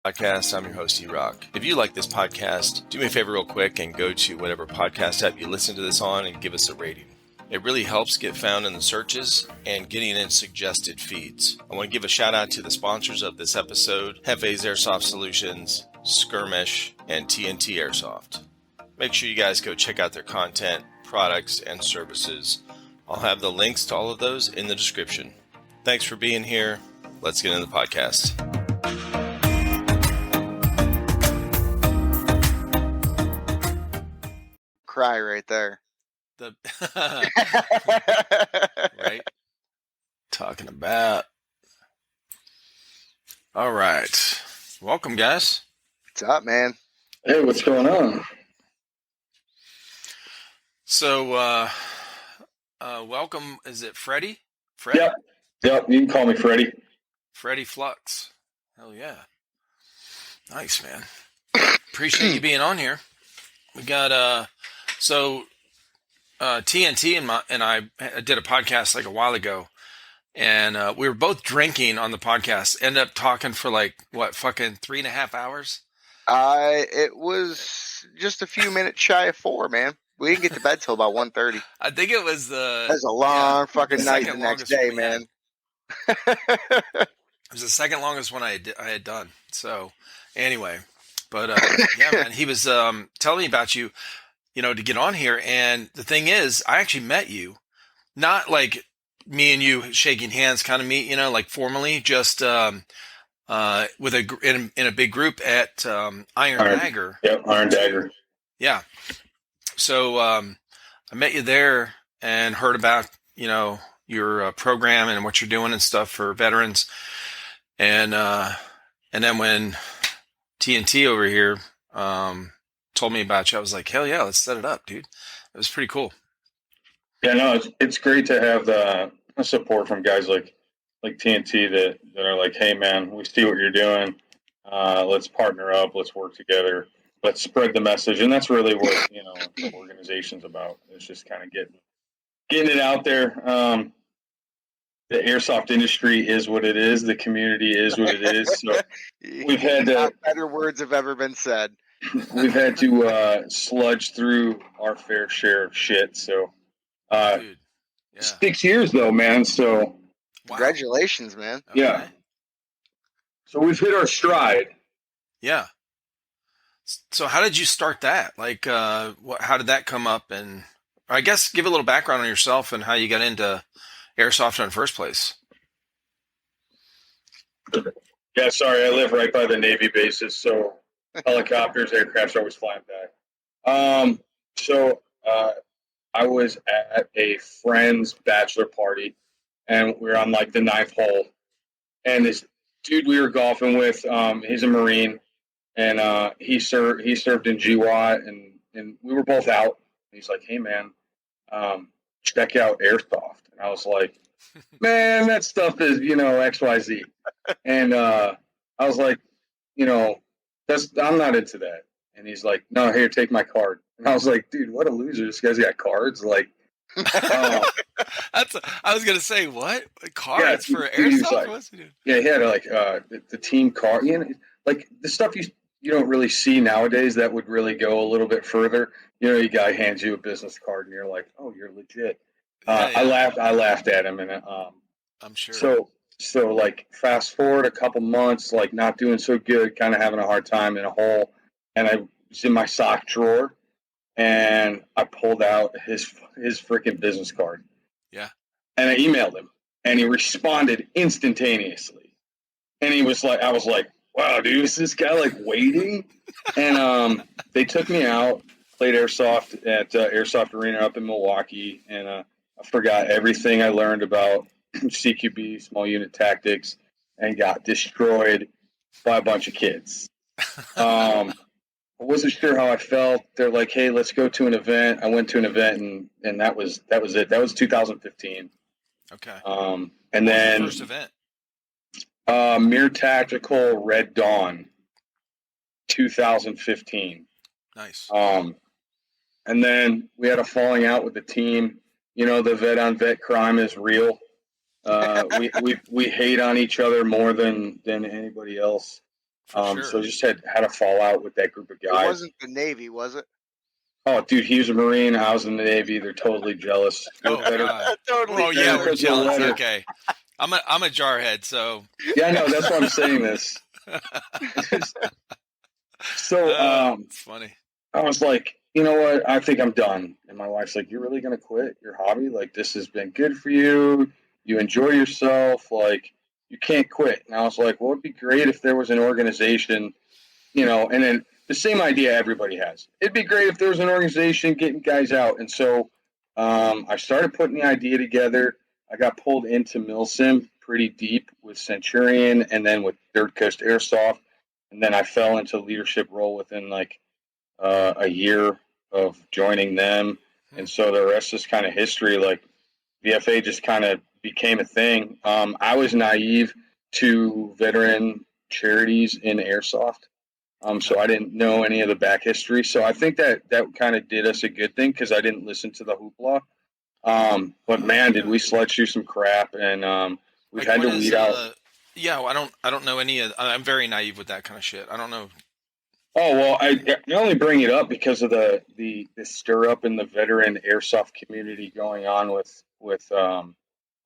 Podcast. I'm your host, E-Rock. If you like this podcast, do me a favor real quick and go to whatever podcast app you listen to this on and give us a rating. It really helps get found in the searches and getting in suggested feeds. I want to give a shout out to the sponsors of this episode, Hefe's Airsoft Solutions, Skirmish, and TNT Airsoft. Make sure you guys go check out their content, products, and services. I'll have the links to all of those in the description. Thanks for being here. Let's get into the podcast. Cry right there. Right? Talking about. All right. Welcome, guys. What's up, man? Hey, what's going on? So, welcome. Is it Freddy? Fred? Yep. You can call me Freddy. Freddy Flux. Hell yeah. Nice, man. Appreciate you being on here. We got TNT and I did a podcast like a while ago, and we were both drinking on the podcast. Ended up talking for fucking 3.5 hours. It was just a few minutes shy of 4, man. We didn't get to bed till about 1:30. I think it was That was a long fucking night the next day, man. It was the second longest one I had done. So anyway, but yeah, man, he was telling me about you, to get on here. And the thing is, I actually met you, not like me and you shaking hands kind of meet, like formally, just in a big group at Iron Dagger. Yep, Iron Dagger. Yeah. So I met you there and heard about, your program and what you're doing and stuff for veterans. And then when TNT over here told me about you, I was like, hell yeah, let's set it up, dude. It was pretty cool. Yeah, no, it's great to have the support from guys like TNT that are like, hey, man, we see what you're doing. Let's partner up. Let's work together. Let's spread the message. And that's really what, the organization's about. It's just kind of getting it out there. The airsoft industry is what it is. The community is what it is. So we've had better words have ever been said. We've had to sludge through our fair share of shit. So, Dude, yeah. 6 years though, man. So, wow. Congratulations, man. Okay. Yeah. So we've hit our stride. Yeah. So how did you start that? Like, how did that come up? And I guess give a little background on yourself and how you got into airsoft in the first place. Yeah, sorry, I live right by the Navy bases, so helicopters, aircrafts are always flying back. I was at a friend's bachelor party, and we were on like the 9th hole, and this dude we were golfing with, he's a Marine, and he served in GWAT, and we were both out. He's like, hey man, check out Airsoft. And I was like, man, that stuff is, XYZ. And I was like, I'm not into that. And he's like, no, here, take my card. And I was like, dude, what a loser. This guy's got cards. Like, I was going to say, what? Cards for Airsoft? What's he doing? Yeah, he had like the team card. Like the stuff you don't really see nowadays that would really go a little bit further. A guy hands you a business card and you're like, oh, you're legit. Yeah. I laughed at him, and I'm sure. So like fast forward a couple months, like not doing so good, kind of having a hard time in a hole, and I was in my sock drawer, and I pulled out his freaking business card. Yeah. And I emailed him, and he responded instantaneously, and he was like, I was like, wow, dude, is this guy like waiting? And they took me out, played Airsoft at Airsoft Arena up in Milwaukee, and I forgot everything I learned about CQB, small unit tactics, and got destroyed by a bunch of kids. I wasn't sure how I felt. They're like, hey, let's go to an event. I went to an event, and that was it. That was 2015. Okay. And then first event? Mere Tactical Red Dawn, 2015. Nice. And then we had a falling out with the team. The vet on vet crime is real. We hate on each other more than anybody else. Sure. So just had a fallout with that group of It guys. wasn't the Navy, was it? Oh, dude, he was a Marine. I was in the Navy. They're totally jealous. Oh, Better- God. Totally. Oh, yeah, we're Because of the jealous. letter. Okay. I'm a jarhead, so. Yeah, I know. That's why I'm saying this. So, It's funny. I was like, you know what? I think I'm done. And my wife's like, you're really going to quit your hobby? Like, this has been good for you. You enjoy yourself. Like, you can't quit. And I was like, well, it'd be great if there was an organization, you know, and then the same idea everybody has. It'd be great if there was an organization getting guys out. And so I started putting the idea together. I got pulled into Milsim pretty deep with Centurion and then with Third Coast Airsoft. And then I fell into a leadership role within like a year of joining them. And so the rest is kind of history. Like VFA just kind of became a thing. I was naive to veteran charities in Airsoft. So I didn't know any of the back history. So I think that kind of did us a good thing because I didn't listen to the hoopla. But man, did we sledge through some crap, and we've had to weed out. Yeah, well, I don't know any of. I'm very naive with that kind of shit. I don't know. Oh well, I only bring it up because of the stir up in the veteran airsoft community going on with all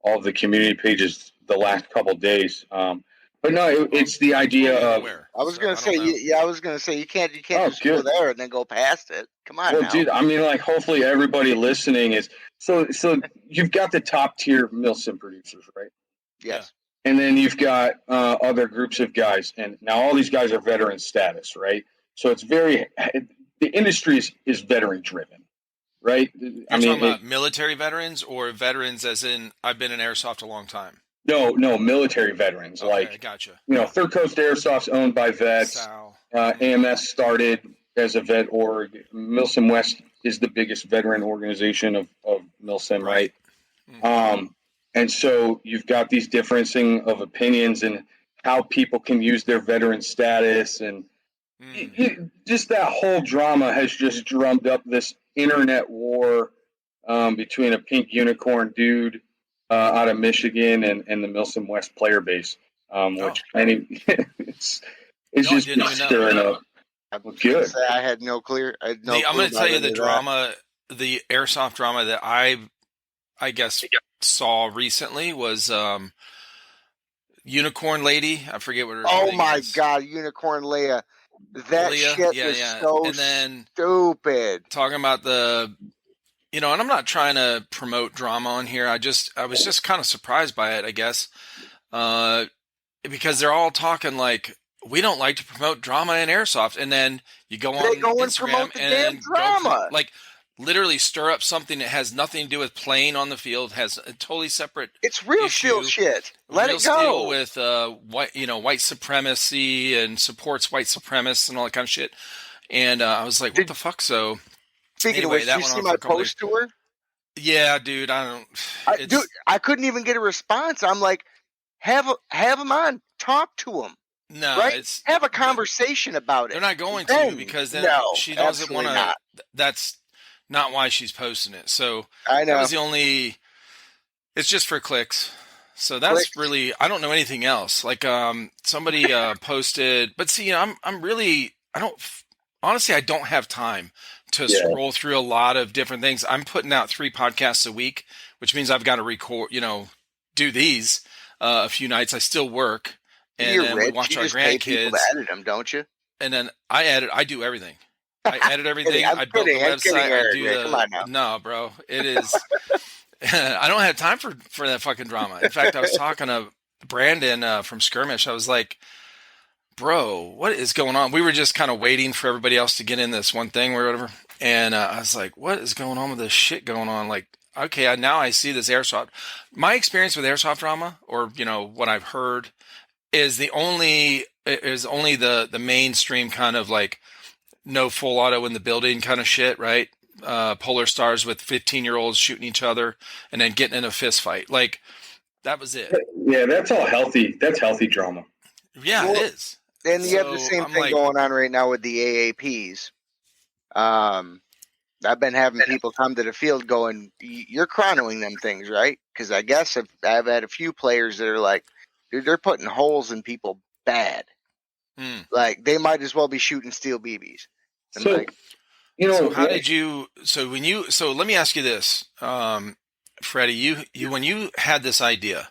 of the community pages the last couple days. But no, it's the idea of. I was gonna say, you can't just go there and then go past it. Come on, well, dude, I mean, like, hopefully everybody listening is so. You've got the top tier Milsim producers, right? Yes. And then you've got other groups of guys, and now all these guys are veteran status, right? So it's the industry is veteran driven, right? You're talking about military veterans or veterans as in I've been in Airsoft a long time? No, military veterans. Okay, like, I gotcha. You know, Third Coast Airsoft's owned by vets. AMS started as a vet org. Milsim West is the biggest veteran organization of Milsim, right? Mm-hmm. And so you've got these differencing of opinions and how people can use their veteran status, and just that whole drama has just drummed up this internet war between a pink unicorn dude out of Michigan and the Milsim West player base, which it's just been stirring up. Good. I had no clue. I'm going to tell you the drama, the Airsoft drama that I guess saw recently was Unicorn Lady. I forget what her name is. Oh my God, Unicorn Leia. That shit was so and then stupid. Talking about and I'm not trying to promote drama on here. I was just kind of surprised by it, I guess, because they're all talking like we don't like to promote drama in Airsoft, and then you go on Instagram and drama, like literally stir up something that has nothing to do with playing on the field, has a totally separate. It's real steel shit. Let it go. With white supremacy and supports white supremacists and all that kind of shit. And I was like, what the fuck? So speaking of which, did you see my post to her? Yeah, dude. I couldn't even get a response. I'm like, have them on, talk to them. No, right? Have a conversation about it. They're not going to because then she doesn't want to. That's not why she's posting it. So I know that was the only. It's just for clicks. So that's really. I don't know anything else. Like somebody posted, but see, I'm really. Honestly, I don't have time to scroll through a lot of different things. I'm putting out 3 podcasts a week, which means I've got to record. Do these a few nights. I still work. And then we watch our grandkids. Pay people to edit them, don't you? And then I do everything. I edit everything. I build the website. Come on now. No, bro. It is. I don't have time for that fucking drama. In fact, I was talking to Brandon from Skirmish. I was like, bro, what is going on? We were just kind of waiting for everybody else to get in this one thing or whatever. And I was like, what is going on with this shit going on? Like, okay, now I see this Airsoft. My experience with Airsoft drama, or, what I've heard, is only the mainstream kind of like no full auto in the building kind of shit, right? Polar stars with 15-year-olds shooting each other and then getting in a fist fight. Like that was it. Yeah, that's all healthy. That's healthy drama. Yeah, it is. And you have the same thing going on right now with the AAPs. I've been having people come to the field going, you're chronoing them things, right? Because I guess I've had a few players that are like, dude, they're putting holes in people bad. Mm. Like they might as well be shooting steel BBs. And So, like, So how did you? So when you? So let me ask you this, Freddie. You when you had this idea,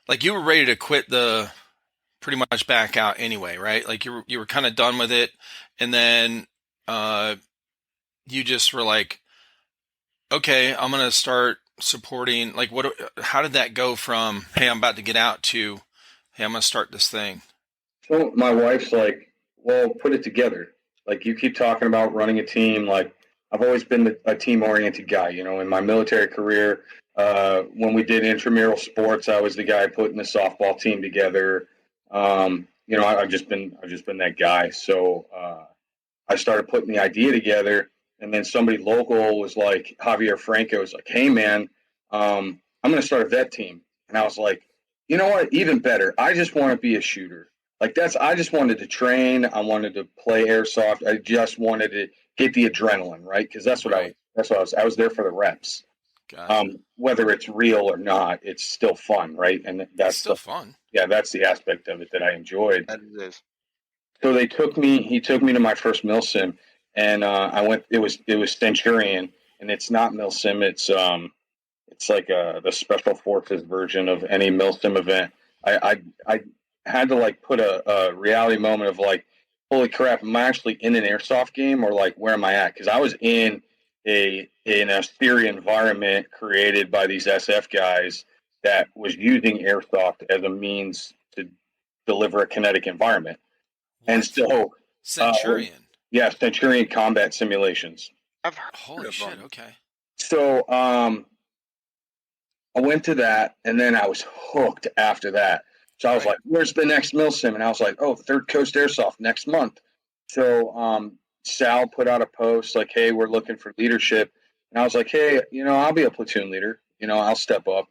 like you were ready to quit the pretty much back out anyway, right? Like you were kind of done with it, and then uh, you just were like, okay, I'm gonna start supporting. Like, what? How did that go from, hey, I'm about to get out to, hey, I'm gonna start this thing? So my wife's like, well, put it together. Like you keep talking about running a team. Like I've always been a team oriented guy. You know, in my military career, when we did intramural sports, I was the guy putting the softball team together. You know, I've just been that guy. So I started putting the idea together, and then somebody local was like, Javier Franco was like, hey man, I'm going to start a vet team, and I was like, you know what, even better. I just want to be a shooter. I just wanted to train. I wanted to play airsoft. I just wanted to get the adrenaline, right? Because Right. I was there for the reps. Gotcha. Whether it's real or not, it's still fun, right? And It's still fun. that's the aspect of it that I enjoyed. that is. So he took me to my first milsim, and I went. It was Centurion, and it's not milsim. It's like the special forces version of any milsim event. I had to like put a reality moment of like, holy crap, am I actually in an airsoft game, or like where am I at? Because I was in an austere environment created by these SF guys that was using airsoft as a means to deliver a kinetic environment. And What? so, uh, Centurion. yeah, Centurion combat simulations. I've heard Holy of shit. them. Okay. So I went to that, and then I was hooked after that. So I was Right. like, "Where's the next milsim?" And I was like, "Oh, Third Coast Airsoft next month." So Sal put out a post like, "Hey, we're looking for leadership," and I was like, "Hey, you know, I'll be a platoon leader. You know, I'll step up."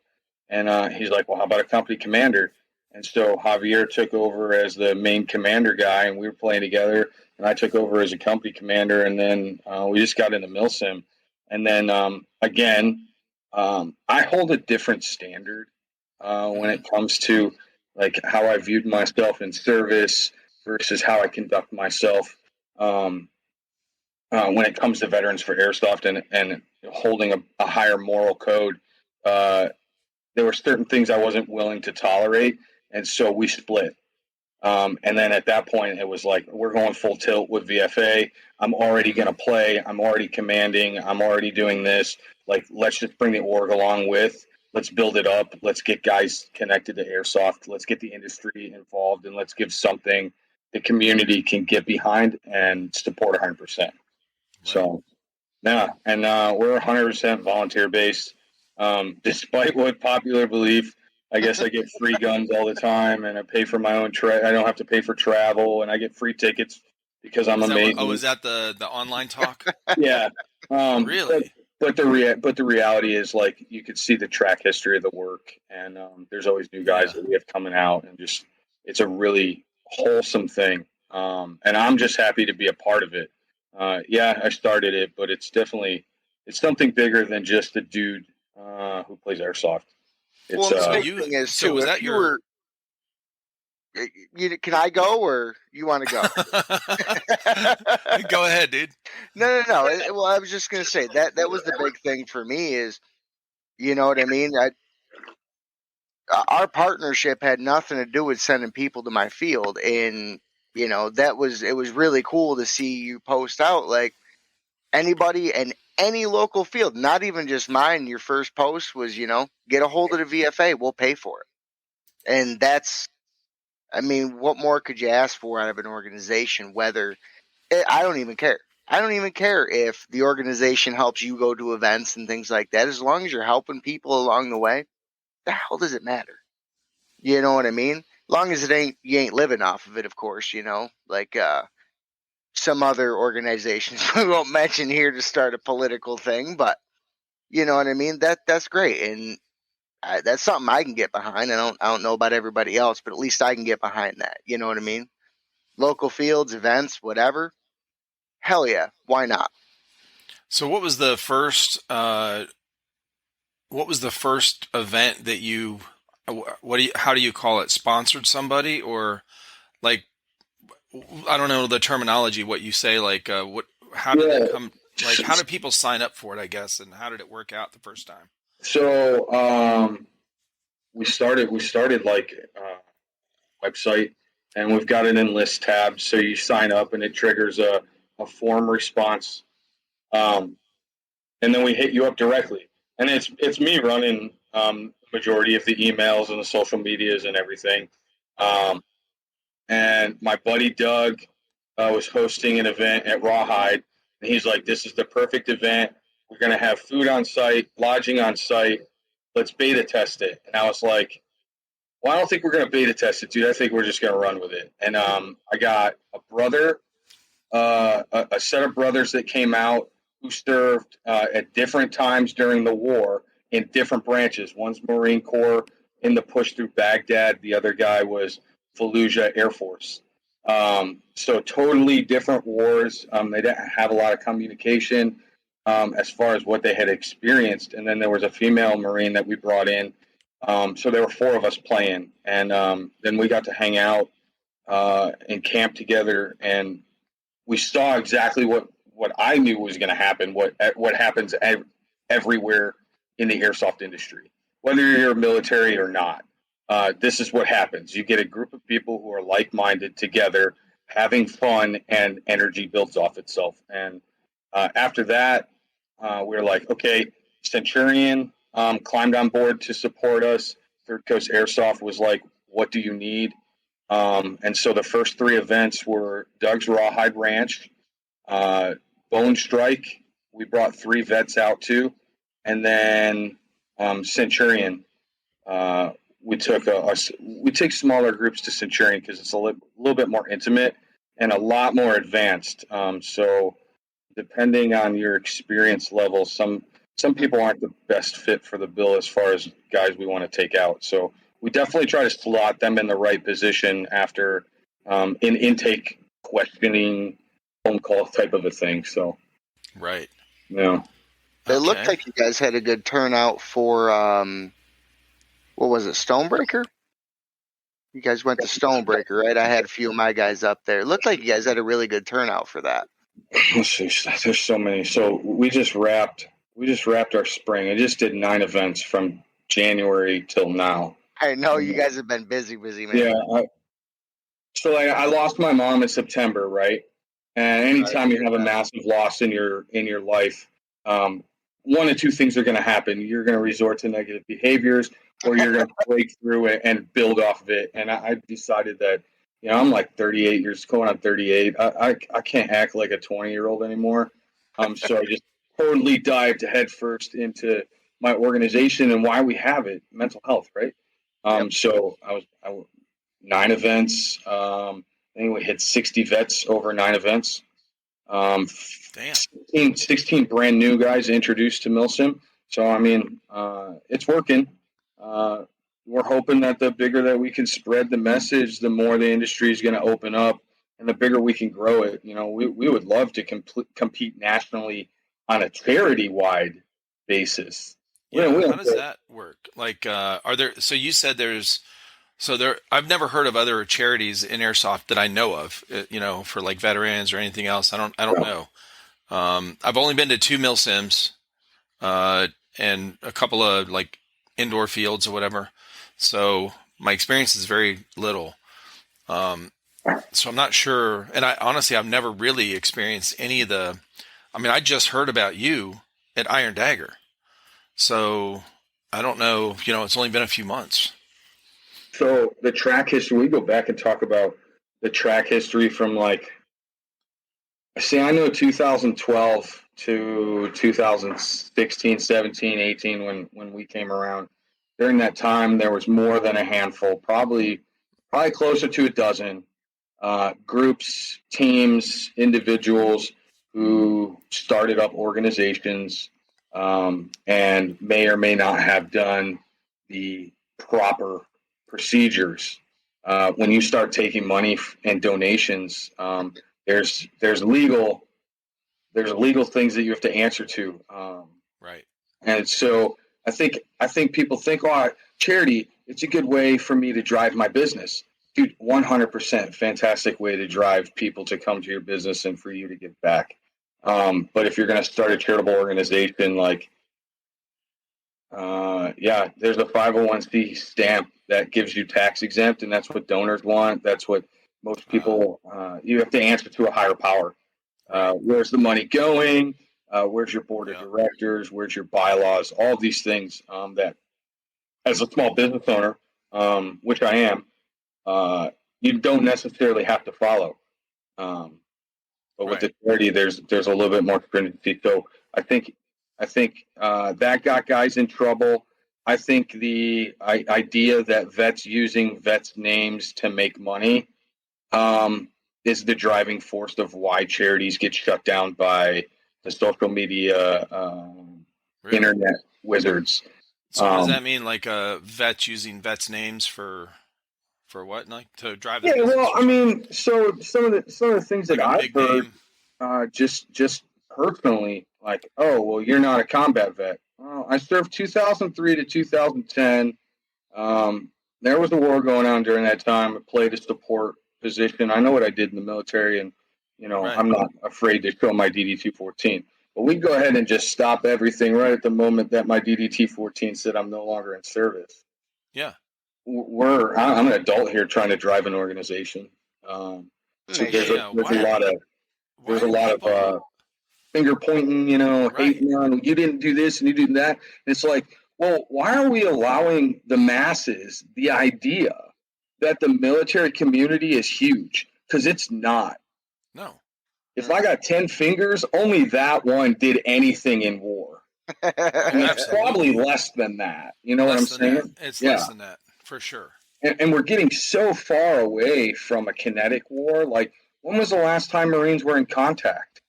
And he's like, "Well, how about a company commander?" And so Javier took over as the main commander guy, and we were playing together. And I took over as a company commander, and then we just got into milsim. And then again, I hold a different standard when Hmm. it comes to like how I viewed myself in service versus how I conduct myself um, when it comes to veterans for airsoft and holding a higher moral code. Uh, there were certain things I wasn't willing to tolerate, and so we split. And then at that point, it was like, we're going full tilt with VFA. I'm already Hmm. going to play. I'm already commanding. I'm already doing this. Like, let's just bring the org along with. Let's build it up. Let's get guys connected to airsoft. Let's get the industry involved, and let's give something the community can get behind and support 100%. Right. So, yeah, and we're 100% volunteer based. Despite what popular belief, I guess I get free guns all the time, and I pay for my own I don't have to pay for travel, and I get free tickets because I'm Is that what? Oh, amazing. is that the online talk? Yeah, but Really? but the reality is like you could see the track history of the work, and there's always new guys Yeah. that we have coming out, and just it's a really wholesome thing. And I'm just happy to be a part of it. Yeah, I started it, but it's something bigger than just a dude who plays airsoft. Well, It's and the So big you. thing is So too, was if that you your? were, can I go or you want to go? Go ahead, dude. No, no, no. Well, I was just gonna say that was the big thing for me is, you know what I mean. Our partnership had nothing to do with sending people to my field, and you know it was really cool to see you post out like anybody and any local field, not even just mine. Your first post was, get a hold of the VFA, we'll pay for it, and that's, I mean, what more could you ask for out of an organization? Whether I don't even care. I don't even care if the organization helps you go to events and things like that. As long as you're helping people along the way, the hell does it matter? You know what I mean? Long as you ain't living off of it, of course. Like some other organizations we won't mention here to start a political thing, but you know what I mean. That's great, and that's something I can get behind. I don't know about everybody else, but at least I can get behind that. You know what I mean? Local fields, events, whatever. Hell yeah, why not? So what was the first? What was the first event that What do you? How do you call it? Sponsored somebody or like? I don't know the terminology, what you say, like, how did it come, like, how did people sign up for it, I guess, and how did it work out the first time? So we started like website, and we've got an enlist tab. So you sign up, and it triggers a form response, and then we hit you up directly. And it's me running majority of the emails and the social medias and everything. And my buddy Doug was hosting an event at Rawhide, and he's like, "This is the perfect event. We're going to have food on site, lodging on site. Let's beta test it." And I was like, "Well, I don't think we're going to beta test it, dude. I think we're just going to run with it." And I got a brother, a set of brothers that came out who served at different times during the war in different branches. One's Marine Corps in the push through Baghdad. The other guy was Fallujah Air Force. So totally different wars. They didn't have a lot of communication as far as what they had experienced. And then there was a female Marine that we brought in. So there were four of us playing. And then we got to hang out and camp together. And we saw exactly what I knew was going to happen, what happens everywhere in the airsoft industry, whether you're military or not. This is what happens. You get a group of people who are like-minded together, having fun, and energy builds off itself. And after that, we were like, okay, Centurion climbed on board to support us. Third Coast Airsoft was like, what do you need? And so the first three events were Doug's Rawhide Ranch, Bone Strike. We brought 3 vets out to, and then Centurion. We take smaller groups to Centurion because it's a little bit more intimate and a lot more advanced. So depending on your experience level, some people aren't the best fit for the bill as far as guys we want to take out. So we definitely try to slot them in the right position after in intake questioning phone call type of a thing. So Right. yeah. It looked like you guys had a good turnout for what was it, Stonebreaker? You guys went to Stonebreaker, right? I had a few of my guys up there. It looked like you guys had a really good turnout for that. Let's see, there's so many. So we just wrapped our spring. I just did 9 events from January till now. I know you guys have been busy, man. Yeah. So I lost my mom in September, right? And anytime you have a massive loss in your life, one of two things are going to happen. You're going to resort to negative behaviors, or you're going to break through it and build off of it. And I decided that, I'm like 38 years, going on 38. I can't act like a 20-year-old anymore. So I just totally dived headfirst into my organization and why we have it, mental health, right? So I was 9 events. We hit 60 vets over 9 events. 16 brand new guys introduced to Milsim. So, it's working. We're hoping that the bigger that we can spread the message, the more the industry is going to open up and the bigger we can grow it. We would love to compete nationally on a charity-wide basis. Yeah, how does that work? Like, so you said I've never heard of other charities in airsoft that I know of, for like veterans or anything else. I don't know. I've only been to 2 milsims, and a couple of like indoor fields or whatever. So my experience is very little. So I'm not sure. And I've never really experienced any of I just heard about you at Iron Dagger. So I don't know, it's only been a few months. So the track history, we go back and talk about the track history from I know 2012 to 2016, 17, 18 when we came around. During that time, there was more than a handful, probably closer to a dozen groups, teams, individuals who started up organizations and may or may not have done the proper procedures. When you start taking money and donations, there's legal things that you have to answer to. Right. And so I think people think, charity, it's a good way for me to drive my business. Dude, 100% fantastic way to drive people to come to your business and for you to give back. But if you're going to start a charitable organization, like, there's a 501c stamp that gives you tax exempt, and that's what donors want. That's what most people, you have to answer to a higher power. Where's the money going? Where's your board of directors? Where's your bylaws? All these things that, as a small business owner, which I am, you don't necessarily have to follow. But with the charity, there's a little bit more stringency. So I think that got guys in trouble. I think the idea that vets using vets' names to make money is the driving force of why charities get shut down by the social media internet wizards. So what does that mean? Like vets using vets' names for what? Like to drive their business? Well, I mean, so some of the things that I've heard, just personally, like, oh, well, you're not a combat vet. Well, I served 2003 to 2010. There was a war going on during that time. I played a support position. I know what I did in the military, and I'm not afraid to show my DD-214. But we'd go ahead and just stop everything right at the moment that my DD-214 said I'm no longer in service. Yeah. I'm an adult here trying to drive an organization. So there's a lot of finger pointing, hating on, you didn't do this and you did that. And it's like, well, why are we allowing the masses the idea that the military community is huge? Because it's not. No. If I got 10 fingers, only that one did anything in war. And it's probably less than that. You know what I'm saying? It's less than that, for sure. And we're getting so far away from a kinetic war. Like, when was the last time Marines were in contact?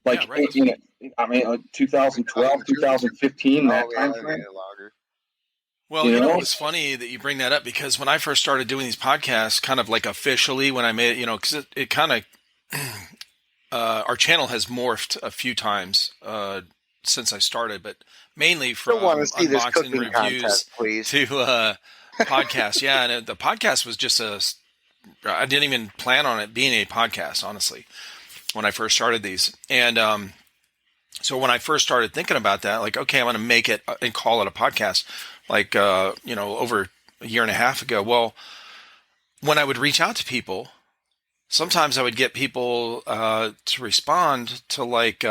Like, 2012, 2015, that time frame. Well, it was funny that you bring that up, because when I first started doing these podcasts, kind of like officially, when I made it, because it kind of, our channel has morphed a few times since I started, but mainly from unboxing reviews to podcast. Yeah, and the podcast was just I didn't even plan on it being a podcast, honestly, when I first started these. And so when I first started thinking about that, like, okay, I'm going to make it and call it a podcast, like, over a year and a half ago. Well, when I would reach out to people, sometimes I would get people to respond to, like,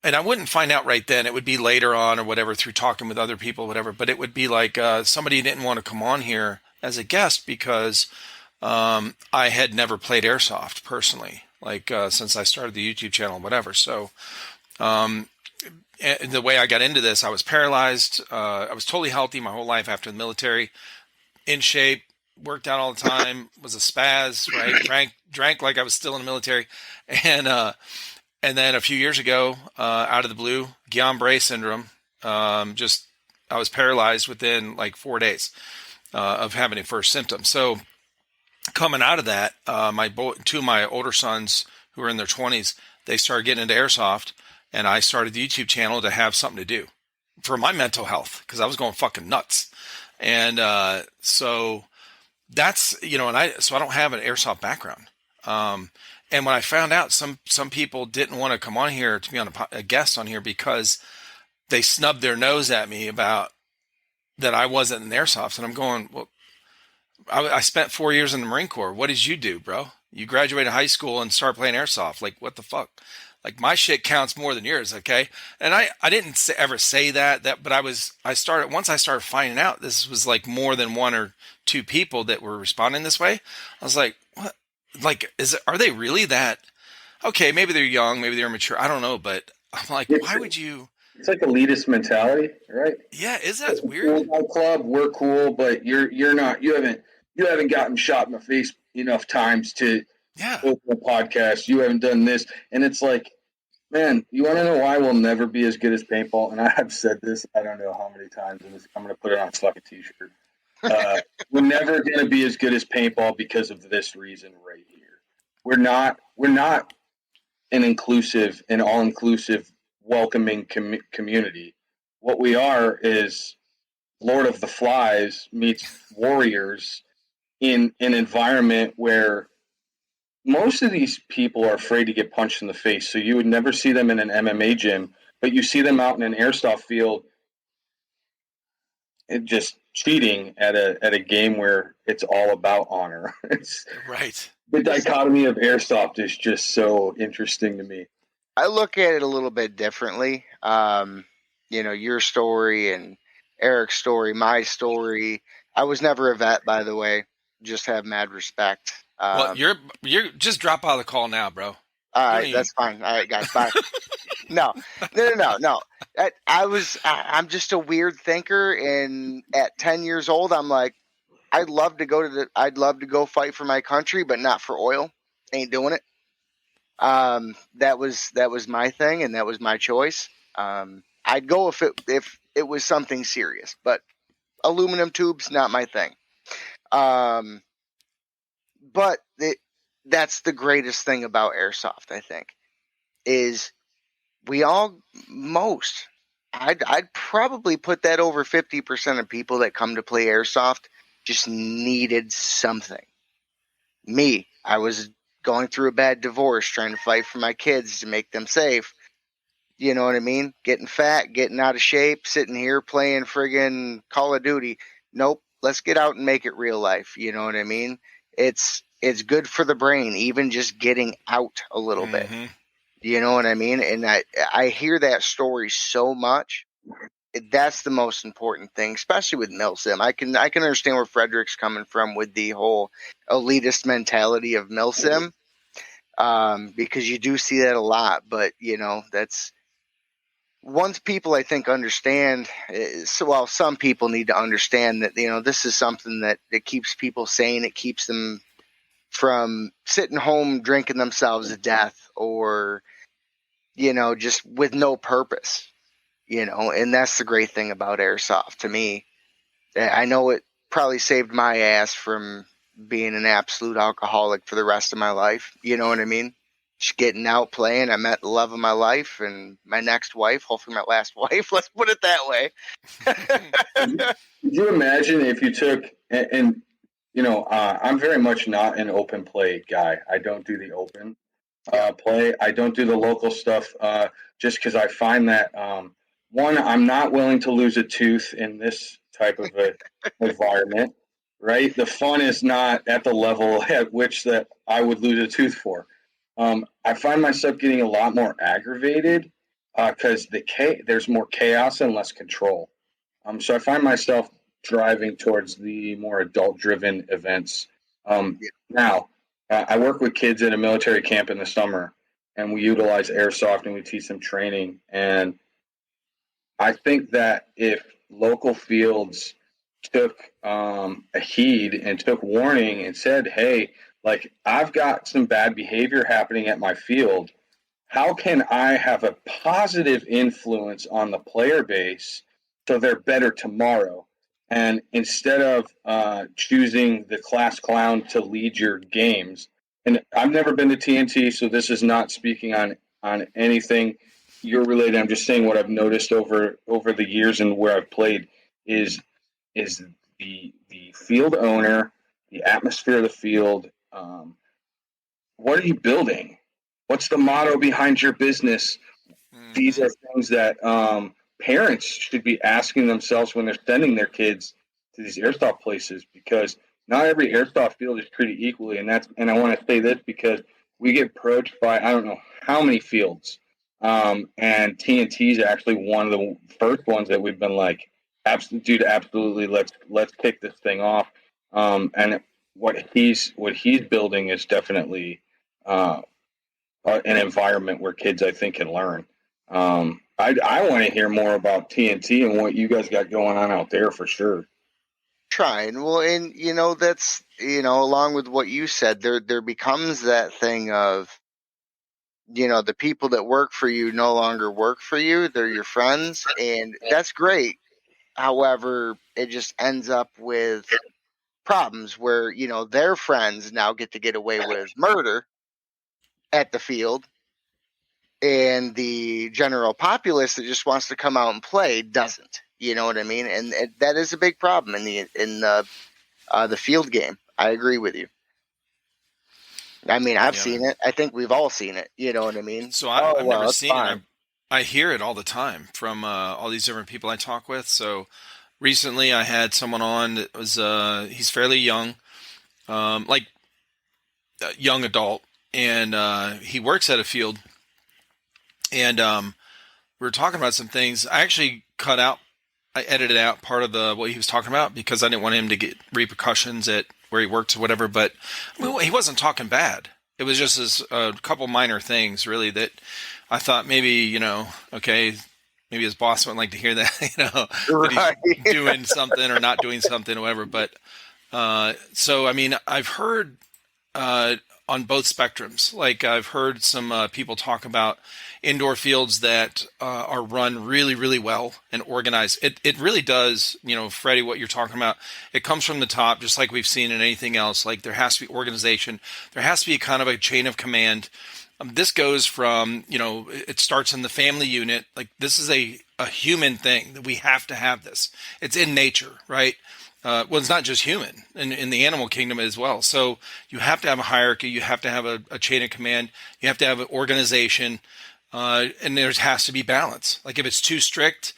and I wouldn't find out right then. It would be later on or whatever, through talking with other people, whatever. But it would be like somebody didn't want to come on here as a guest because I had never played Airsoft personally, like since I started the YouTube channel, whatever. So the way I got into this, I was paralyzed. I was totally healthy my whole life after the military, in shape, worked out all the time, was a spaz, right? Drank like I was still in the military. And then a few years ago, out of the blue, Guillain-Barré syndrome, I was paralyzed within like 4 days of having a first symptom. So coming out of that, two of my older sons who were in their 20s, they started getting into Airsoft, and I started the YouTube channel to have something to do for my mental health, because I was going fucking nuts. And so that's, so I don't have an Airsoft background. And when I found out some people didn't want to come on here to be on a guest on here because they snubbed their nose at me about that I wasn't in Airsoft. And I'm going, well, I spent 4 years in the Marine Corps. What did you do, bro? You graduated high school and started playing Airsoft. Like, what the fuck? Like, my shit counts more than yours, okay? And I didn't ever say that, but once I started finding out this was like more than one or two people that were responding this way, I was like, what? Like, are they really that? Okay, maybe they're young, maybe they're mature. I don't know, but I'm like, why would you? It's like elitist mentality, right? Yeah, isn't that weird? Cool club, we're cool, but you're not. You haven't gotten shot in the face enough times to open a podcast. You haven't done this, and it's like, man, you want to know why we'll never be as good as paintball? And I have said this, I don't know how many times, and I'm going to put it on a fucking t-shirt. We're never going to be as good as paintball because of this reason right here. We're not an inclusive and all-inclusive, welcoming community. What we are is Lord of the Flies meets Warriors in an environment where most of these people are afraid to get punched in the face. So you would never see them in an MMA gym, but you see them out in an airsoft field, just cheating at a game where it's all about honor. It's Right. the dichotomy of airsoft is just so interesting to me. I look at it a little bit differently. Your story and Eric's story, my story. I was never a vet, by the way. Just have mad respect. Well, you're just drop out of the call now, bro. All You right, don't that's fine. All right, guys, bye. No. I'm just a weird thinker, and at 10 years old, I'm like, I'd love to go fight for my country, but not for oil. Ain't doing it. That was my thing, and that was my choice. I'd go if it was something serious, but aluminum tubes, not my thing. But that's the greatest thing about airsoft, I think, is I'd probably put that over 50% of people that come to play airsoft just needed something. Me, I was going through a bad divorce, trying to fight for my kids to make them safe. You know what I mean? Getting fat, getting out of shape, sitting here playing friggin' Call of Duty. Nope, let's get out and make it real life. You know what I mean? It's good for the brain, even just getting out a little bit. You know what I mean? And I hear that story so much. That's the most important thing, especially with Milsim. I can understand where Frederick's coming from with the whole elitist mentality of Milsim, because you do see that a lot. But that's once people, I think, understand. Some people need to understand that this is something that keeps people sane. It keeps them from sitting home drinking themselves to death, or just with no purpose. And that's the great thing about airsoft to me. I know it probably saved my ass from being an absolute alcoholic for the rest of my life. You know what I mean? Just getting out playing. I met the love of my life and my next wife, hopefully my last wife. Let's put it that way. Could you imagine if you took, and I'm very much not an open play guy. I don't do the open play. I don't do the local stuff just because I find that, one, I'm not willing to lose a tooth in this type of a environment, right? The fun is not at the level at which that I would lose a tooth for. I find myself getting a lot more aggravated because there's more chaos and less control. So I find myself driving towards the more adult-driven events. Now, I work with kids at a military camp in the summer, and we utilize airsoft and we teach them training. And I think that if local fields took a heed and took warning and said, hey, like, I've got some bad behavior happening at my field, how can I have a positive influence on the player base so they're better tomorrow? And instead of choosing the class clown to lead your games, and I've never been to TNT, so this is not speaking on anything you're related. I'm just saying what I've noticed over the years and where I've played is the field owner, the atmosphere of the field. What are you building? What's the motto behind your business? These are things that parents should be asking themselves when they're sending their kids to these airsoft places, because not every airsoft field is treated equally. And I want to say this because we get approached by I don't know how many fields, and TNT is actually one of the first ones that we've been like, absolutely, let's kick this thing off. And what he's building is definitely an environment where kids, I think, can learn. I want to hear more about TNT and what you guys got going on out there for sure. Trying. Well, and that's along with what you said, there becomes that thing of the people that work for you no longer work for you. They're your friends, and that's great. However, it just ends up with problems where their friends now get away with murder at the field, and the general populace that just wants to come out and play doesn't. You know what I mean? And that is a big problem in the field game. I agree with you. I mean, I've Yeah, seen man. it. I think we've all seen it. You know what I mean? So Oh, I've well, never it's seen it. fine. I hear it all the time from all these different people I talk with. So recently I had someone on that was he's fairly young, like a young adult, and he works at a field, and we were talking about some things. I edited out part of the what he was talking about because I didn't want him to get repercussions at where he works or whatever. But I mean, he wasn't talking bad. It was just a couple minor things, really, that I thought maybe, okay, maybe his boss wouldn't like to hear that, that Right. he's doing something or not doing something or whatever. But so, I mean, I've heard on both spectrums. Like I've heard some people talk about indoor fields that are run really, really well and organized. It really does, Freddie, what you're talking about. It comes from the top, just like we've seen in anything else. Like there has to be organization. There has to be kind of a chain of command. This goes from, it starts in the family unit. Like this is a human thing that we have to have this. It's in nature, right? Well, it's not just human, in the animal kingdom as well. So you have to have a hierarchy. You have to have a chain of command. You have to have an organization, and there has to be balance. Like if it's too strict,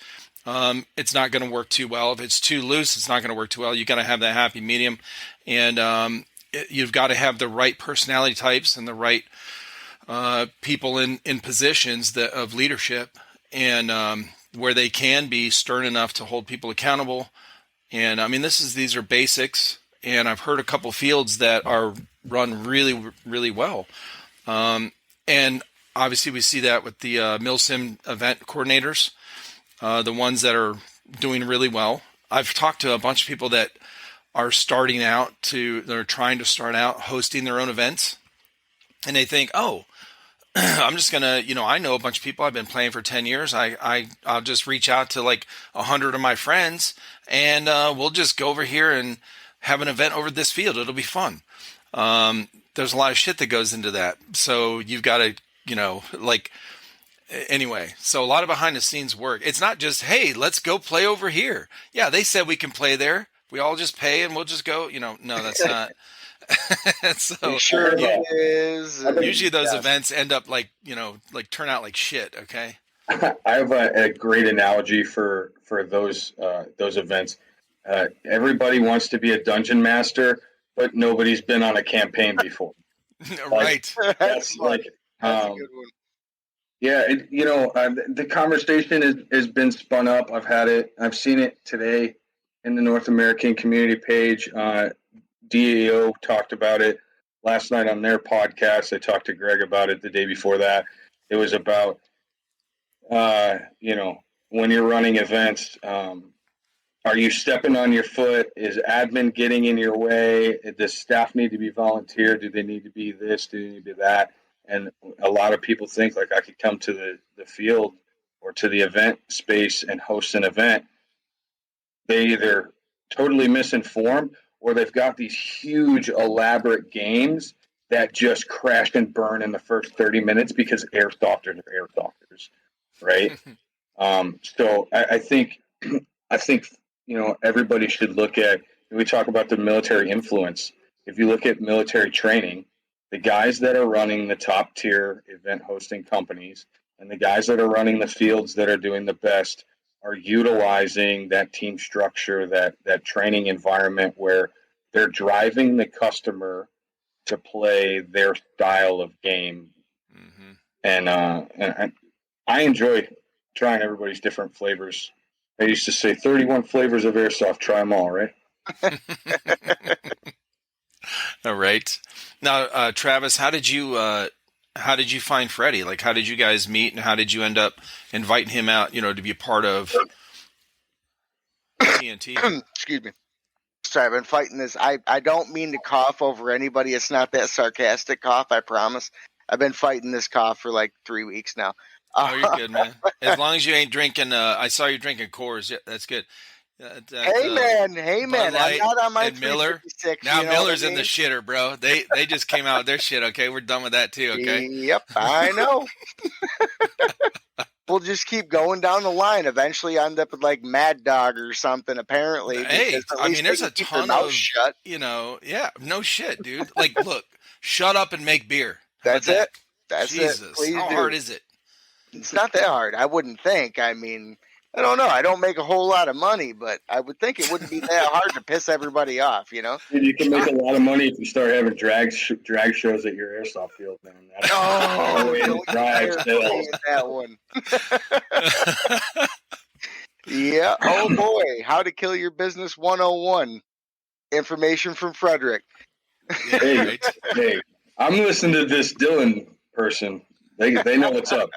it's not going to work too well. If it's too loose, it's not going to work too well. You got to have that happy medium, and you've got to have the right personality types and the right people in positions of leadership, and where they can be stern enough to hold people accountable. And I mean, these are basics, and I've heard a couple fields that are run really, really well. And obviously we see that with the MilSim event coordinators, the ones that are doing really well. I've talked to a bunch of people that are they're trying to start out hosting their own events, and they think, oh, I'm just going to, I know a bunch of people. I've been playing for 10 years. I'll just reach out to like 100 of my friends, and we'll just go over here and have an event over this field. It'll be fun. There's a lot of shit that goes into that. So you've got to, anyway, so a lot of behind the scenes work. It's not just, hey, let's go play over here. Yeah, they said we can play there. We all just pay and we'll just go, no, that's not. So Sure it is. usually those events end up like turn out like shit. Okay. I have a great analogy for those events. Everybody wants to be a dungeon master, but nobody's been on a campaign before. Right. That's like, that's a good one. Yeah, the conversation has been spun up. I've seen it today in the North American community page. DAO talked about it last night on their podcast. I talked to Greg about it the day before that. It was about, when you're running events, are you stepping on your foot? Is admin getting in your way? Does staff need to be volunteer? Do they need to be this? Do they need to be that? And a lot of people think like I could come to the field or to the event space and host an event. They either totally misinformed or they've got these huge elaborate games that just crash and burn in the first 30 minutes because airsofters are airsofters, right? So I think everybody should look at, we talk about the military influence. If you look at military training, the guys that are running the top tier event hosting companies and the guys that are running the fields that are doing the best are utilizing that team structure, that training environment where they're driving the customer to play their style of game. Mm-hmm. And I enjoy trying everybody's different flavors. I used to say 31 flavors of airsoft, try them all, right? All right. Now, Travis, how did you find Freddy? Like, how did you guys meet, and how did you end up inviting him out, to be a part of TNT? Excuse me. Sorry, I've been fighting this. I don't mean to cough over anybody. It's not that sarcastic cough, I promise. I've been fighting this cough for like 3 weeks now. Oh, you're good, man. As long as you ain't drinking, I saw you drinking Coors. Yeah, that's good. Hey man, I'm not on my Miller. Now Miller's in the shitter, bro. They just came out with their shit. Okay, we're done with that too. Okay. Yep, I know. we'll just keep going down the line. Eventually, I end up with like Mad Dog or something. Apparently, Hey, because at I least mean, they there's can a keep their ton mouth of, shut. no shit, dude. Like, look, shut up and make beer. How That's about it. that? That's it. Jesus, Please how do. hard is it? It's not that hard. I wouldn't think. I mean, I don't know. I don't make a whole lot of money, but I would think it wouldn't be that hard to piss everybody off, you know? Dude, you can make a lot of money if you start having drag shows at your airsoft field, man. That's Oh, the way to don't you drive dare sales. say that one. Yeah. Oh boy. How to kill your business 101. Information from Frederick. Yeah, Hey, right. hey, I'm listening to this Dylan person. They know what's up.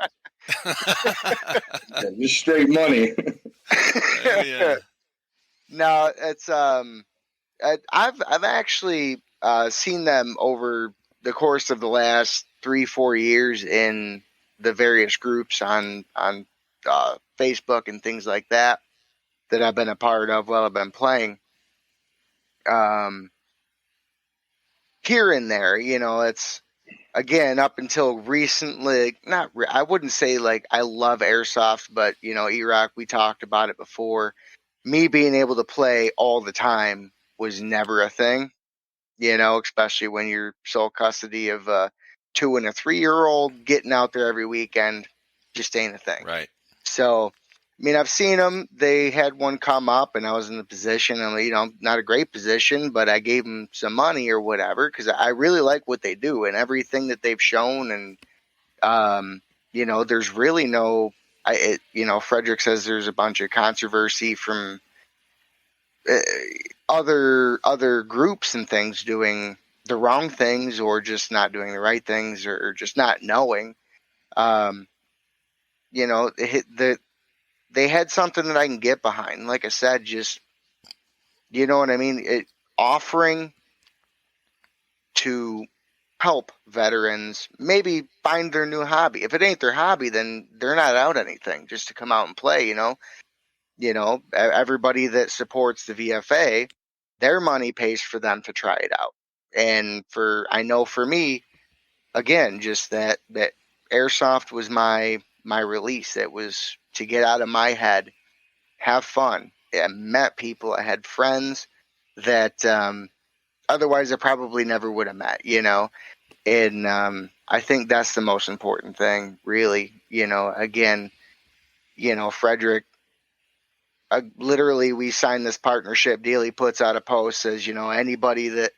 Yeah, just straight money. Oh yeah. No, it's I've actually seen them over the course of the last 3-4 years in the various groups on Facebook and things like that I've been a part of while I've been playing. Here and there, it's again up until recently. I wouldn't say like I love airsoft, but Iraq. We talked about it before. Me being able to play all the time was never a thing. Especially when you're sole custody of a 2 and a 3-year-old, getting out there every weekend just ain't a thing. Right. So, I mean, I've seen them. They had one come up, and I was in the position, and not a great position, but I gave them some money or whatever because I really like what they do and everything that they've shown. And there's really no, Frederick says there's a bunch of controversy from other groups and things doing the wrong things or just not doing the right things or just not knowing. Um, they had something that I can get behind. Like I said, just you know what I mean. Offering to help veterans maybe find their new hobby. If it ain't their hobby, then they're not out anything. Just to come out and play, everybody that supports the VFA, their money pays for them to try it out. And I know for me, again, just that airsoft was my release. It was to get out of my head, have fun. I met people. I had friends that otherwise I probably never would have met, And I think that's the most important thing, really. Again, Frederick, literally we signed this partnership deal. He puts out a post, says, anybody that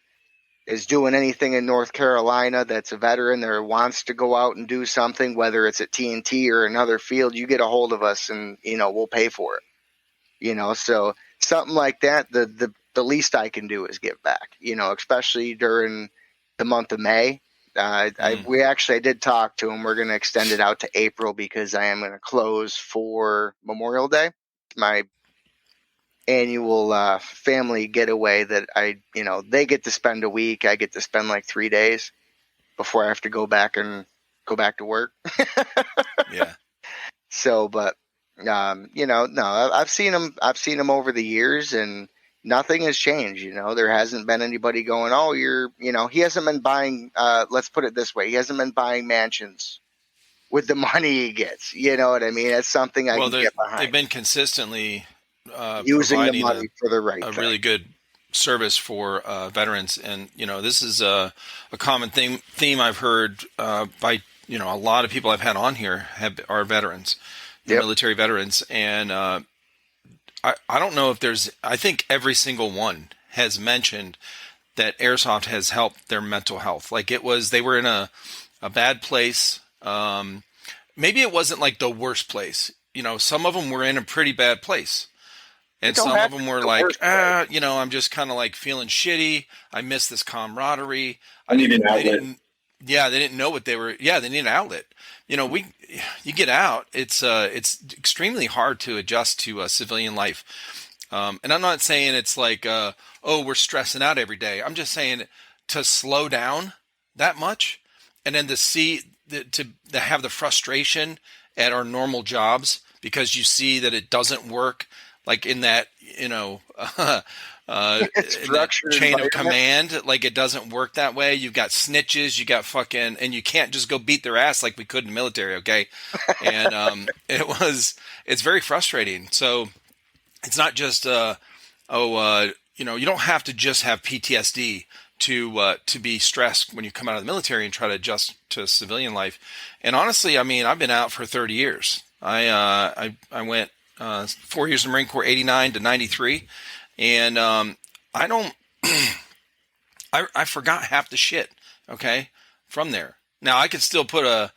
is doing anything in North Carolina that's a veteran or wants to go out and do something, whether it's at TNT or another field, you get a hold of us and, we'll pay for it. So something like that, the least I can do is give back, especially during the month of May. I did talk to him. We're going to extend it out to April because I am going to close for Memorial Day. My annual family getaway that they get to spend a week. I get to spend like 3 days before I have to go back to work. Yeah. So, but no, I've seen them over the years, and nothing has changed. There hasn't been anybody going, oh, he hasn't been buying. Let's put it this way, he hasn't been buying mansions with the money he gets. You know what I mean? That's something I can get behind. They've been consistently using the providing money for the right a thing. really good service for veterans, and this is a common theme I've heard by a lot of people I've had on here are veterans, military veterans, and I don't know if I think every single one has mentioned that airsoft has helped their mental health. Like they were in a bad place. Maybe it wasn't like the worst place. Some of them were in a pretty bad place. And some of them were like, I'm just kind of like feeling shitty. I miss this camaraderie. I need an outlet. They didn't know what they were. Yeah, they need an outlet. You get out. It's extremely hard to adjust to civilian life. And I'm not saying it's like, we're stressing out every day. I'm just saying to slow down that much, and then to see to have the frustration at our normal jobs because you see that it doesn't work. Like in that, Structured chain of environment. command. Like, it doesn't work that way. You've got snitches, you got fucking, and you can't just go beat their ass like we could in the military. Okay. And, it's very frustrating. So it's not just, you don't have to just have PTSD to be stressed when you come out of the military and try to adjust to civilian life. And honestly, I mean, I've been out for 30 years. I went 4 years in the Marine Corps, 89 to 93. And I don't, I forgot half the shit, okay, from there. Now, I could still put a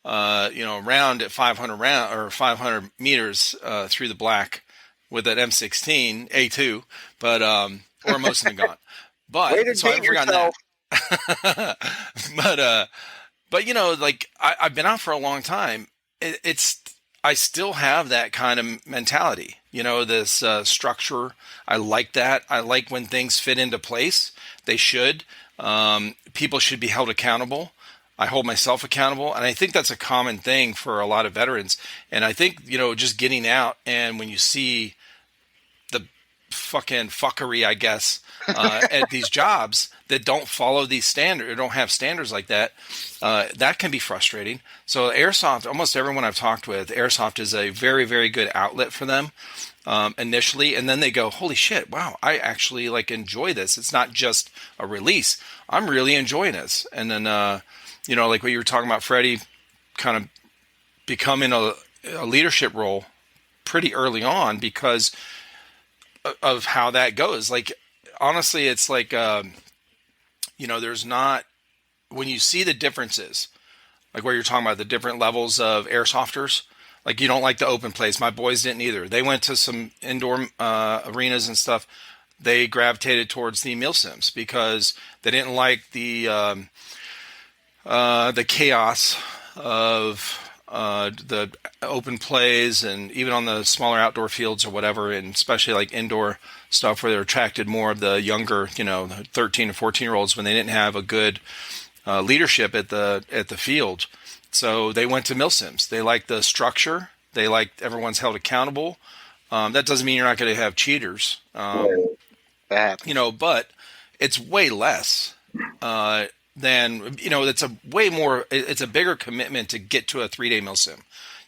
round at 500 meters through the black with an M16 A2, but or most of them gone. But so I forgot that. but like I've been out for a long time. I still have that kind of mentality. This structure. I like that. I like when things fit into place. They should. People should be held accountable. I hold myself accountable. And I think that's a common thing for a lot of veterans. And I think, just getting out and when you see the fucking fuckery, I guess, at these jobs that don't follow these standards or don't have standards like that, that can be frustrating. So Airsoft, almost everyone I've talked with, Airsoft is a very, very good outlet for them initially. And then they go, holy shit, wow, I actually enjoy this. It's not just a release. I'm really enjoying this. And then, like what you were talking about, Freddie, kind of becoming a leadership role pretty early on because of how that goes. Honestly, it's there's not, when you see the differences, like where you're talking about the different levels of airsofters, you don't like the open place. My boys didn't either. They went to some indoor arenas and stuff. They gravitated towards the milsims because they didn't like the chaos of the open plays, and even on the smaller outdoor fields or whatever, and especially indoor stuff where they're attracted more of the younger, 13 to 14-year-olds when they didn't have a good leadership at the field. So they went to milsims. They like the structure. They like everyone's held accountable. That doesn't mean you're not going to have cheaters, but it's way less than, it's a bigger commitment to get to a 3-day milsim.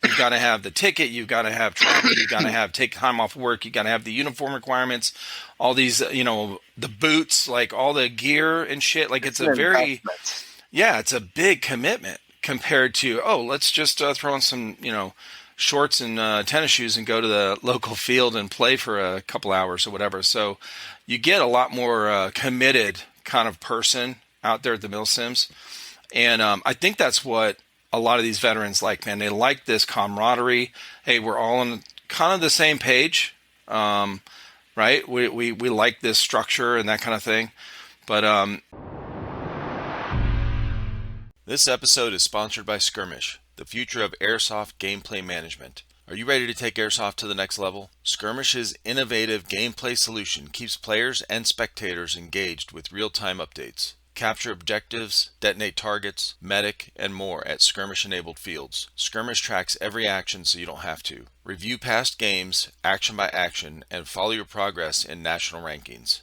You've got to have the ticket. You've got to have travel. You've got to take time off work. You've got to have the uniform requirements, all these, the boots, all the gear and shit. It's it's a big commitment compared to, let's just throw on some, shorts and tennis shoes and go to the local field and play for a couple hours or whatever. So you get a lot more committed kind of person out there at the milsims. And I think that's what a lot of these veterans like, man. They like this camaraderie. Hey, we're all on kind of the same page, right? We like this structure and that kind of thing. But this episode is sponsored by Skirmish, the future of airsoft gameplay management. Are you ready to take airsoft to the next level? Skirmish's innovative gameplay solution keeps players and spectators engaged with real-time updates. Capture objectives, detonate targets, medic, and more at skirmish-enabled fields. Skirmish tracks every action so you don't have to. Review past games, action by action, and follow your progress in national rankings.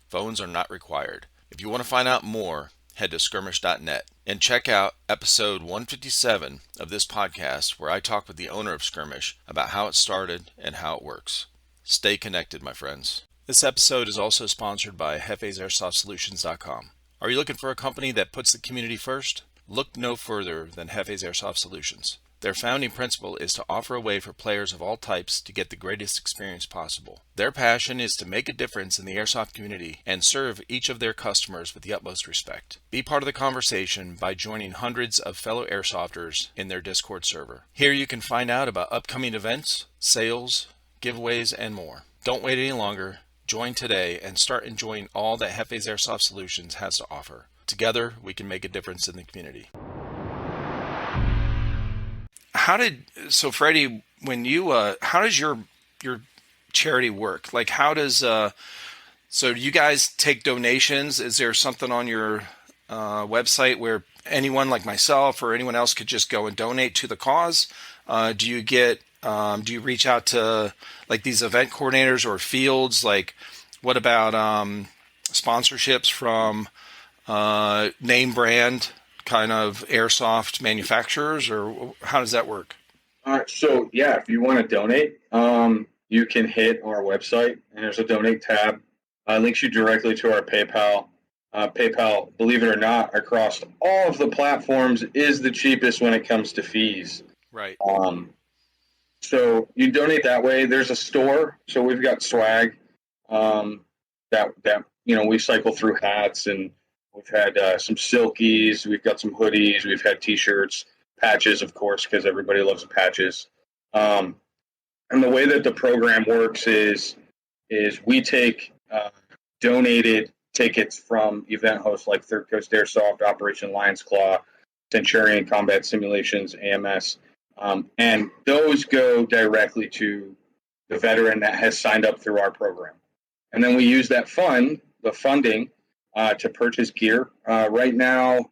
Phones are not required. If you want to find out more, head to skirmish.net and check out episode 157 of this podcast where I talk with the owner of Skirmish about how it started and how it works. Stay connected, my friends. This episode is also sponsored by JefesAirsoftSolutions.com. Are you looking for a company that puts the community first? Look no further than Jefes Airsoft Solutions. Their founding principle is to offer a way for players of all types to get the greatest experience possible. Their passion is to make a difference in the airsoft community and serve each of their customers with the utmost respect. Be part of the conversation by joining hundreds of fellow airsofters in their Discord server. Here you can find out about upcoming events, sales, giveaways, and more. Don't wait any longer. Join today and start enjoying all that Jefes Airsoft Solutions has to offer. Together, we can make a difference in the community. So Freddie, when you, how does your charity work? How does, so do you guys take donations? Is there something on your website where anyone like myself or anyone else could just go and donate to the cause? Do you reach out to these event coordinators or fields? What about sponsorships from name brand kind of airsoft manufacturers, or how does that work? So yeah, if you want to donate, you can hit our website and there's a donate tab. Links you directly to our PayPal. PayPal, believe it or not, across all of the platforms is the cheapest when it comes to fees. Right. So you donate that way. There's a store, so we've got swag that we cycle through hats, and we've had some silkies. We've got some hoodies. We've had T-shirts, patches, of course, because everybody loves patches. And the way that the program works is we take donated tickets from event hosts like Third Coast Airsoft, Operation Lion's Claw, Centurion Combat Simulations, AMS, and those go directly to the veteran that has signed up through our program. And then we use that funding, to purchase gear. Right now,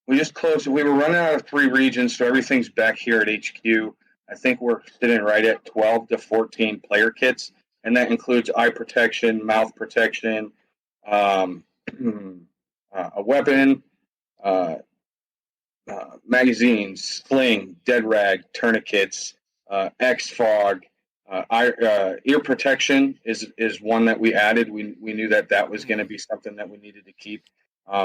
we just closed. We were running out of 3 regions, so everything's back here at HQ. I think we're sitting right at 12 to 14 player kits, and that includes eye protection, mouth protection, a weapon, magazines, sling, dead rag, tourniquets, X-Fog, ear protection is one that we added. We knew that was going to be something that we needed to keep,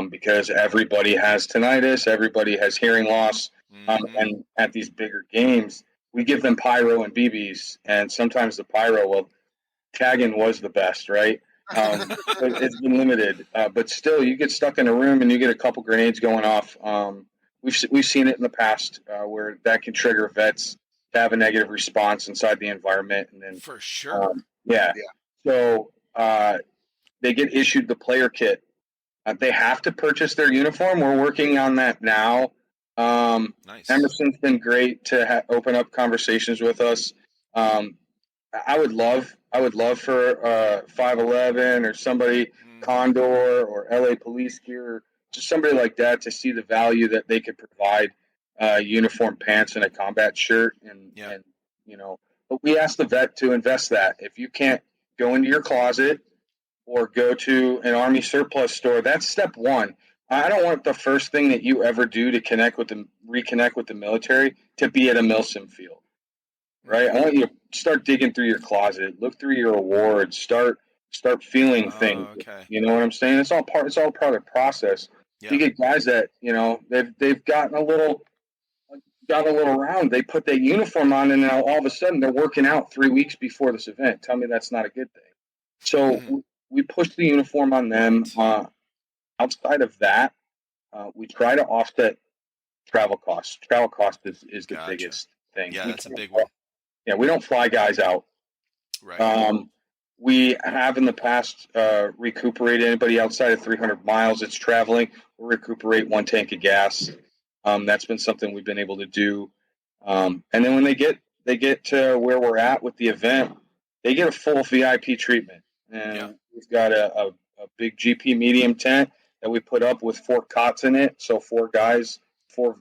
because everybody has tinnitus, everybody has hearing loss, and at these bigger games, we give them pyro and BBs, and sometimes the pyro, well, tagging was the best, right? It's been limited, but still, you get stuck in a room and you get a couple grenades going off. We've seen it in the past where that can trigger vets to have a negative response inside the environment, and then For sure. So they get issued the player kit. They have to purchase their uniform. We're working on that now. Nice. Emerson's been great to open up conversations with us. I would love for 511 or somebody, Condor or LA Police Gear, just somebody like that, to see the value that they could provide, uniform pants and a combat shirt, and but we ask the vet to invest that. If you can't go into your closet or go to an Army surplus store, that's step one. I don't want the first thing that you ever do to reconnect with the military to be at a milsim field. Right? I want you to start digging through your closet, look through your awards, start feeling things. Okay. You know what I'm saying? It's all part of the process. Yeah. You get guys that, they've gotten a little round. They put that uniform on, and now all of a sudden they're working out 3 weeks before this event. Tell me that's not a good thing. So we push the uniform on them. Outside of that, we try to offset travel costs. Travel cost is the biggest thing. Yeah, that's a big one. Yeah, we don't fly guys out. Right. We have in the past recuperated anybody outside of 300 miles that's traveling. We'll recuperate 1 tank of gas. That's been something we've been able to do. And then when they get to where we're at with the event, they get a full VIP treatment. And we've got a big GP medium tent that we put up with 4 cots in it. So 4 guys, 4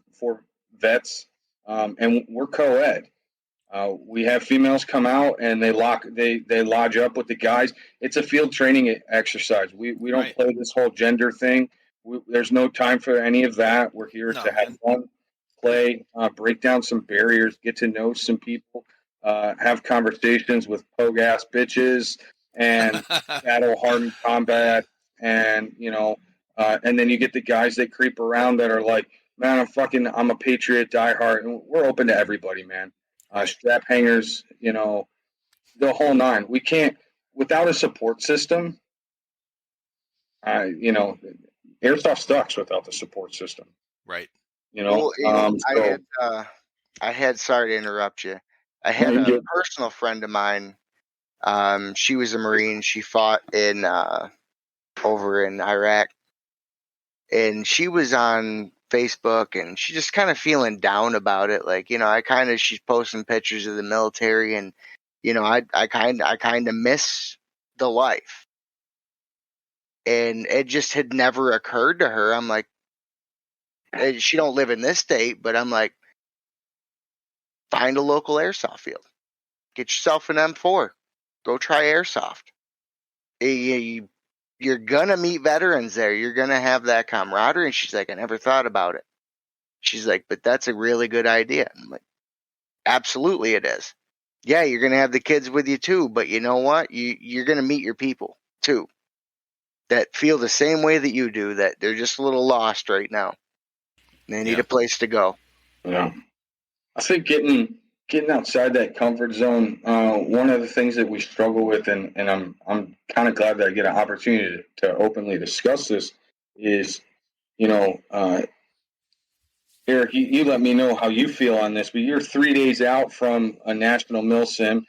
vets, and we're co-ed. We have females come out and they lodge up with the guys. It's a field training exercise. We don't play this whole gender thing. There's no time for any of that. We're here to have fun, play, break down some barriers, get to know some people, have conversations with pogue-ass bitches and battle-hardened combat, and and then you get the guys that creep around that are like, man, I'm a patriot, diehard, and we're open to everybody, man. Strap hangers, the whole 9. We can't, without a support system, Airsoft sucks without the support system. Right. I had, sorry to interrupt you. I had a personal friend of mine. She was a Marine. She fought over in Iraq, and she was on Facebook, and she's just kind of feeling down about it. Like, she's posting pictures of the military, and, I kind of miss the life. And it just had never occurred to her. I'm like, she don't live in this state, but I'm like, find a local airsoft field. Get yourself an M4. Go try airsoft. You're gonna meet veterans there. You're gonna have that camaraderie. And she's like, I never thought about it. She's like, but that's a really good idea. I'm like, absolutely it is. Yeah, you're gonna have the kids with you too, but you know what? You're gonna meet your people too that feel the same way that you do, that they're just a little lost right now. They need a place to go. Yeah. I think getting outside that comfort zone, one of the things that we struggle with, and I'm kind of glad that I get an opportunity to openly discuss this, is, Eric, you let me know how you feel on this, but you're 3 days out from a national mil sim.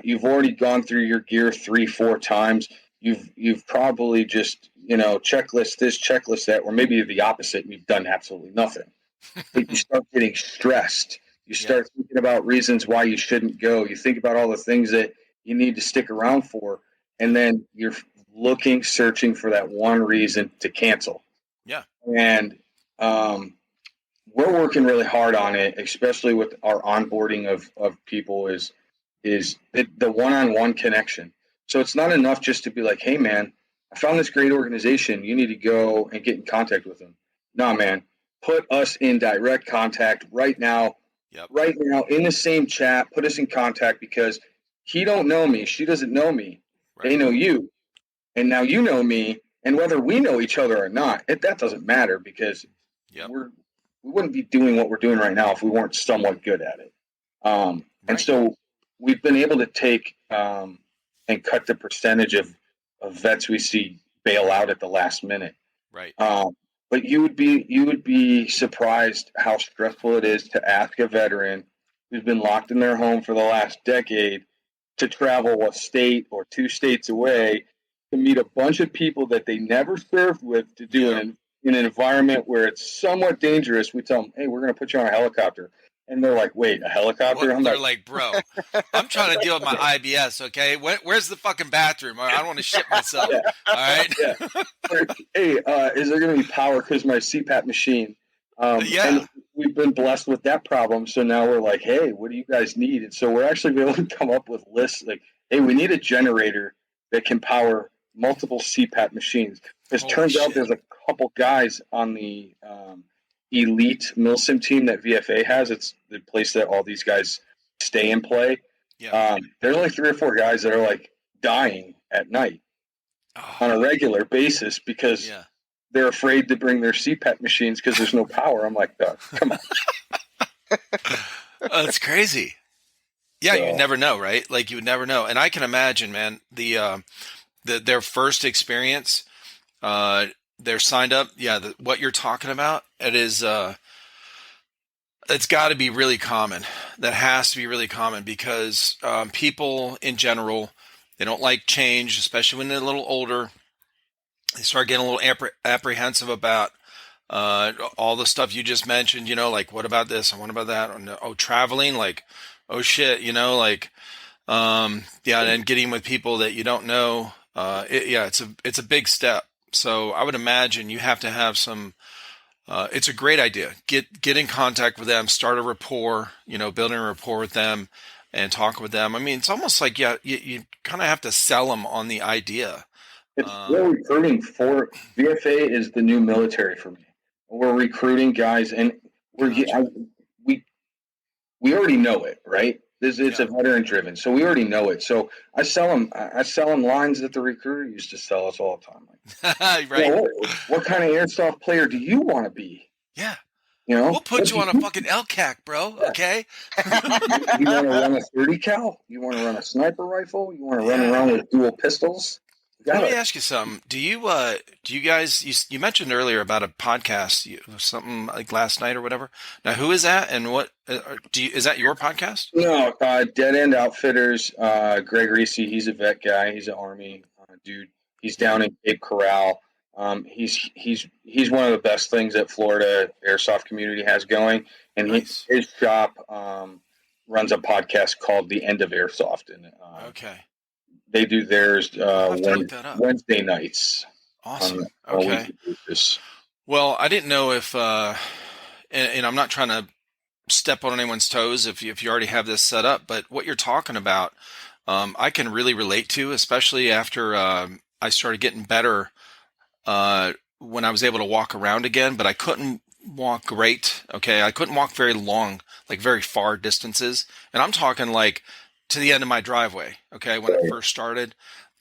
You've already gone through your gear 3-4 times. You've probably just, checklist this, checklist that, or maybe the opposite, and you've done absolutely nothing. But you start getting stressed. You start thinking about reasons why you shouldn't go. You think about all the things that you need to stick around for, and then you're searching for that one reason to cancel. Yeah. And we're working really hard on it, especially with our onboarding of people, is the one-on-one connection. So it's not enough just to be like, hey, man, I found this great organization. You need to go and get in contact with them. No, man, put us in direct contact right now. Yep. Right now in the same chat, put us in contact, because he don't know me. She doesn't know me. Right. They know you. And now you know me. And whether we know each other or not, that doesn't matter, because we wouldn't be doing what we're doing right now if we weren't somewhat good at it. And so we've been able to take and cut the percentage of vets we see bail out at the last minute. Right. But you would be surprised how stressful it is to ask a veteran who's been locked in their home for the last decade to travel a state or 2 states away to meet a bunch of people that they never served with, to do in an environment where it's somewhat dangerous. We tell them, hey, we're going to put you on a helicopter. And they're like, wait, a helicopter? They're like, bro, I'm trying to deal with my IBS, okay? Where's the fucking bathroom? I don't want to shit myself, all right? Yeah. Hey, is there going to be power because my CPAP machine? And we've been blessed with that problem. So now we're like, hey, what do you guys need? And so we're actually able to come up with lists like, hey, we need a generator that can power multiple CPAP machines. It turns out there's a couple guys on the elite milsim team that VFA has. It's the place that all these guys stay and play. There's only 3 or 4 guys that are like dying at night on a regular basis because they're afraid to bring their CPAP machines because there's no power. I'm like, come on. That's crazy. Yeah, you never know, right? Like, you would never know. And I can imagine, man, their first experience, they're signed up. Yeah, what you're talking about, it is. It's got to be really common. That has to be really common, because people in general, they don't like change, especially when they're a little older. They start getting a little apprehensive about all the stuff you just mentioned. Like, what about this and what about that? Oh, traveling, like, oh shit, like, and getting with people that you don't know. It's a big step. So I would imagine you have to have some. It's a great idea. Get in contact with them, start a rapport. Building a rapport with them, and talk with them. I mean, it's almost like you kind of have to sell them on the idea. We're recruiting for VFA is the new military for me. We're recruiting guys, and we already know it, right? It's a veteran driven, so we already know it. So I sell them lines that the recruiter used to sell us all the time. Like, right? What kind of airsoft player do you want to be? Yeah. We'll put you on a fucking LCAC, bro. Okay. You want to run a 30 cal? You want to run a sniper rifle? You want to run around with dual pistols? Let me ask you something. Do you guys, you mentioned earlier about a podcast, something like last night or whatever. Now, who is that, and what is that your podcast? No, Dead End Outfitters. Greg Reese, he's a vet guy. He's an Army dude. He's down in Cape Coral. He's one of the best things that Florida airsoft community has going, and his shop runs a podcast called The End of Airsoft. And they do theirs Wednesday nights. Awesome. Okay. Well, I didn't know if, and I'm not trying to step on anyone's toes if you already have this set up, but what you're talking about, I can really relate to, especially after I started getting better when I was able to walk around again, but I couldn't walk great. Okay. I couldn't walk very long, like very far distances. And I'm talking like to the end of my driveway. Okay. When I first started,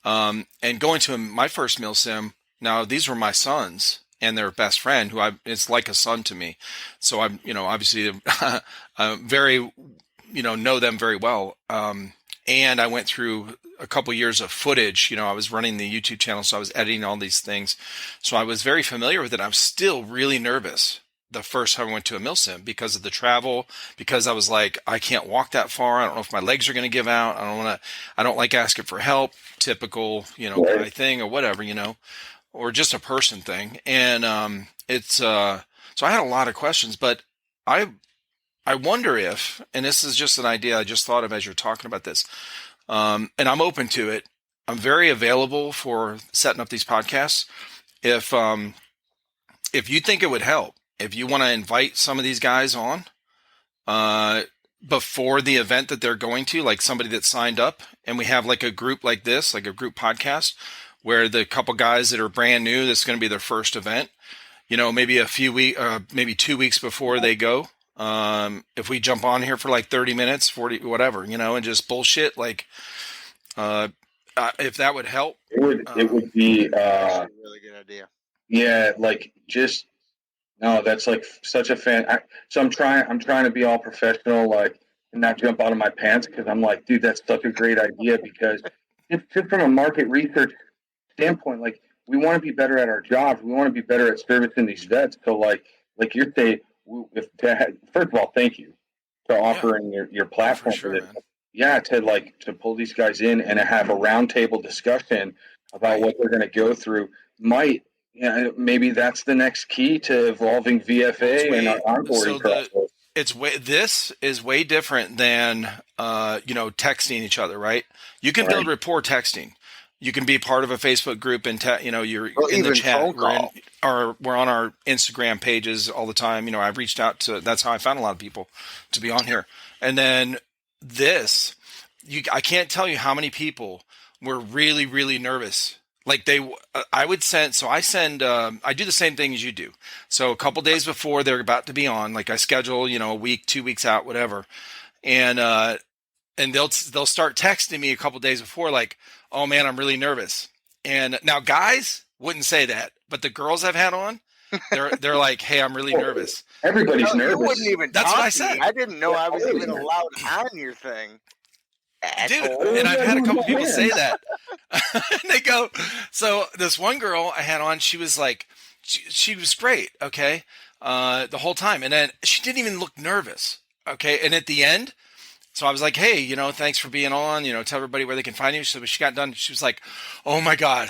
and going to my first meal sim. Now these were my sons and their best friend it's like a son to me. So I'm, obviously, very, know them very well. And I went through a couple years of footage. I was running the YouTube channel, so I was editing all these things. So I was very familiar with it. I was still really nervous the first time I went to a milsim because of the travel, because I was like, I can't walk that far. I don't know if my legs are going to give out. I don't like asking for help, typical, guy thing or whatever, or just a person thing. And so I had a lot of questions, but I wonder if, and this is just an idea I just thought of as you're talking about this, and I'm open to it. I'm very available for setting up these podcasts. If you think it would help, if you want to invite some of these guys on before the event that they're going to, like somebody that signed up, and we have like a group like this, like a group podcast, where the couple guys that are brand new, that's going to be their first event, maybe maybe 2 weeks before they go. If we jump on here for like 30 minutes, 40, whatever, and just bullshit, like, if that would help, it would be a really good idea. Yeah, like just no, that's like such a so I'm trying to be all professional, like, and not jump out of my pants, because I'm like, dude, that's such a great idea, because just from a market research standpoint, like, we want to be better at our jobs, we want to be better at servicing these vets. So like you're saying, first of all, thank you for offering your platform for this. Man. Yeah, to pull these guys in and have a roundtable discussion about what they're going to go through maybe that's the next key to evolving VFA and our onboarding process. This is way different than texting each other, right? You can build rapport texting. You can be part of a Facebook group and you're in the chat. We're on our Instagram pages all the time. I've reached out to. That's how I found a lot of people to be on here. And then I can't tell you how many people were really, really nervous. Like I do the same thing as you do. So a couple days before they're about to be on, like I schedule, a week, 2 weeks out, whatever. And they'll start texting me a couple days before, like, oh man, I'm really nervous. And now guys wouldn't say that, but the girls I've had on, they're like, hey, I'm really nervous. Everybody's nervous. You wouldn't even That's what I said. I didn't know I was even allowed on your thing. Dude, and I've had a couple people say that. And they go, so this one girl I had on, she was like, she was great, okay, the whole time. And then she didn't even look nervous, okay? And at the end, so I was like, hey, thanks for being on, tell everybody where they can find you. So when she got done, she was like, oh my God,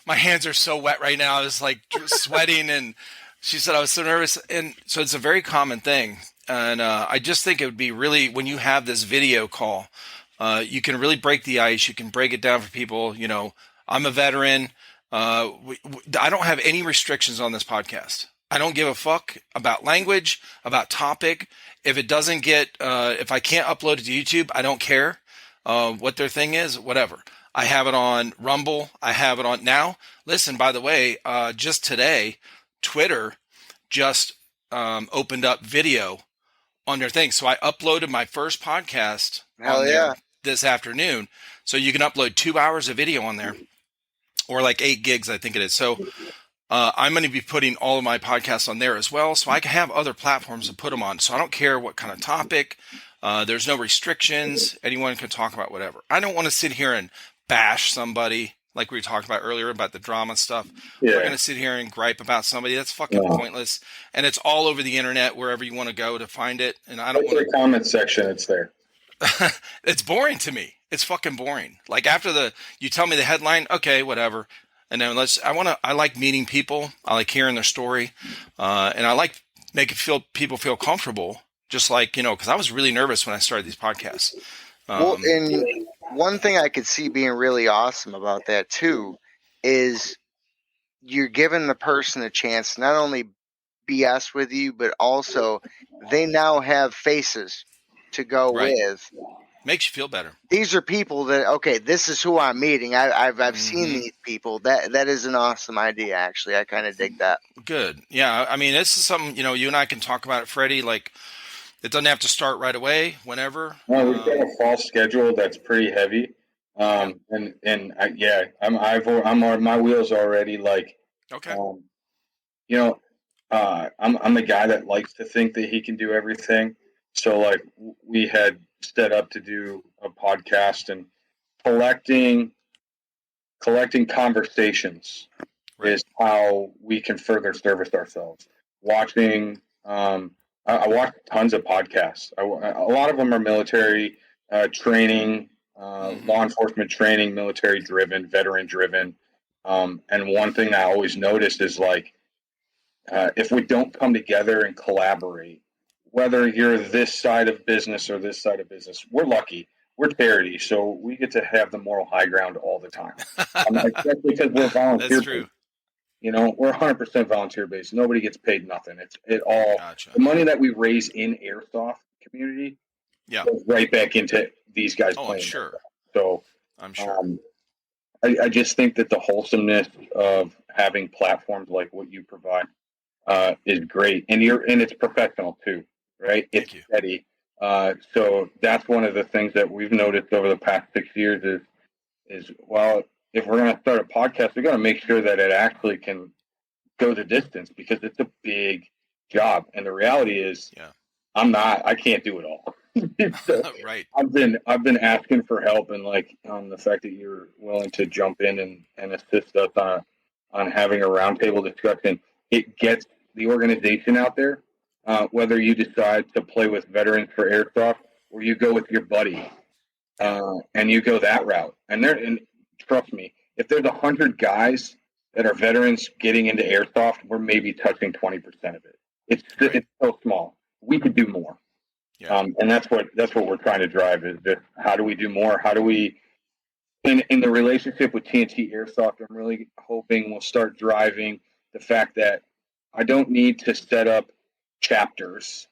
my hands are so wet right now. I was like sweating, and she said I was so nervous. And so it's a very common thing. And I just think it would be really, when you have this video call, you can really break the ice. You can break it down for people. I'm a veteran. I don't have any restrictions on this podcast. I don't give a fuck about language, about topic. If it doesn't if I can't upload it to YouTube, I don't care what their thing is, whatever. I have it on Rumble. I have it on now. Listen, by the way, just today, Twitter just opened up video on their thing. So I uploaded my first podcast there this afternoon. So you can upload 2 hours of video on there, or like 8 gigs, I think it is. So I'm going to be putting all of my podcasts on there as well. So I can have other platforms to put them on. So I don't care what kind of topic. There's no restrictions. Anyone can talk about whatever. I don't want to sit here and bash somebody like we talked about earlier about the drama stuff. Yeah. We're going to sit here and gripe about somebody. That's fucking pointless. And it's all over the internet, wherever you want to go to find it. And I don't want to. The comment section, it's there. It's boring to me. It's fucking boring. Like after you tell me the headline, okay, whatever. And then I like meeting people. I like hearing their story. And I like making people feel comfortable. Just like, because I was really nervous when I started these podcasts. And one thing I could see being really awesome about that too is you're giving the person a chance to not only BS with you, but also they now have faces to go with. Makes you feel better. These are people that, okay, this is who I'm meeting. I've seen Mhm. these people. That is an awesome idea, actually. I kind of dig that. Good. Yeah. I mean, this is something, you and I can talk about it, Freddie. Like, it doesn't have to start right away, whenever. No, we've got a fall schedule that's pretty heavy. Yeah. I'm on my wheels already. Like, Okay. you know, I'm the guy that likes to think that he can do everything. So like we had set up to do a podcast and collecting conversations Right. is how we can further service ourselves. Watching, I watch tons of podcasts. A lot of them are military training, law enforcement training, military driven, veteran driven. And one thing I always notice is like, if we don't come together and collaborate, whether you're this side of business or this side of business, we're lucky. We're charity, so we get to have the moral high ground all the time. Especially because we're volunteer. That's true. We're 100% volunteer based. Nobody gets paid nothing. It all Gotcha. the money that we raise in Airsoft community goes right back into these guys Oh, playing. I'm sure. So I'm sure. I just think that the wholesomeness of having platforms like what you provide is great, and it's professional too, right? It's steady. So that's one of the things that we've noticed over the past 6 years is well, if we're going to start a podcast, we got to make sure that it actually can go the distance because it's a big job, and the reality is, I can't do it all. So right. I've been asking for help, and like the fact that you're willing to jump in and assist us on having a roundtable discussion, it gets the organization out there. Whether you decide to play with veterans for Airsoft or you go with your buddy, and you go that route, and trust me, if there's 100 guys that are veterans getting into Airsoft, we're maybe touching 20% of it. It's so small. We could do more. And that's what we're trying to drive is just how do we do more? How do we in the relationship with TNT Airsoft, I'm really hoping we'll start driving the fact that I don't need to set up chapters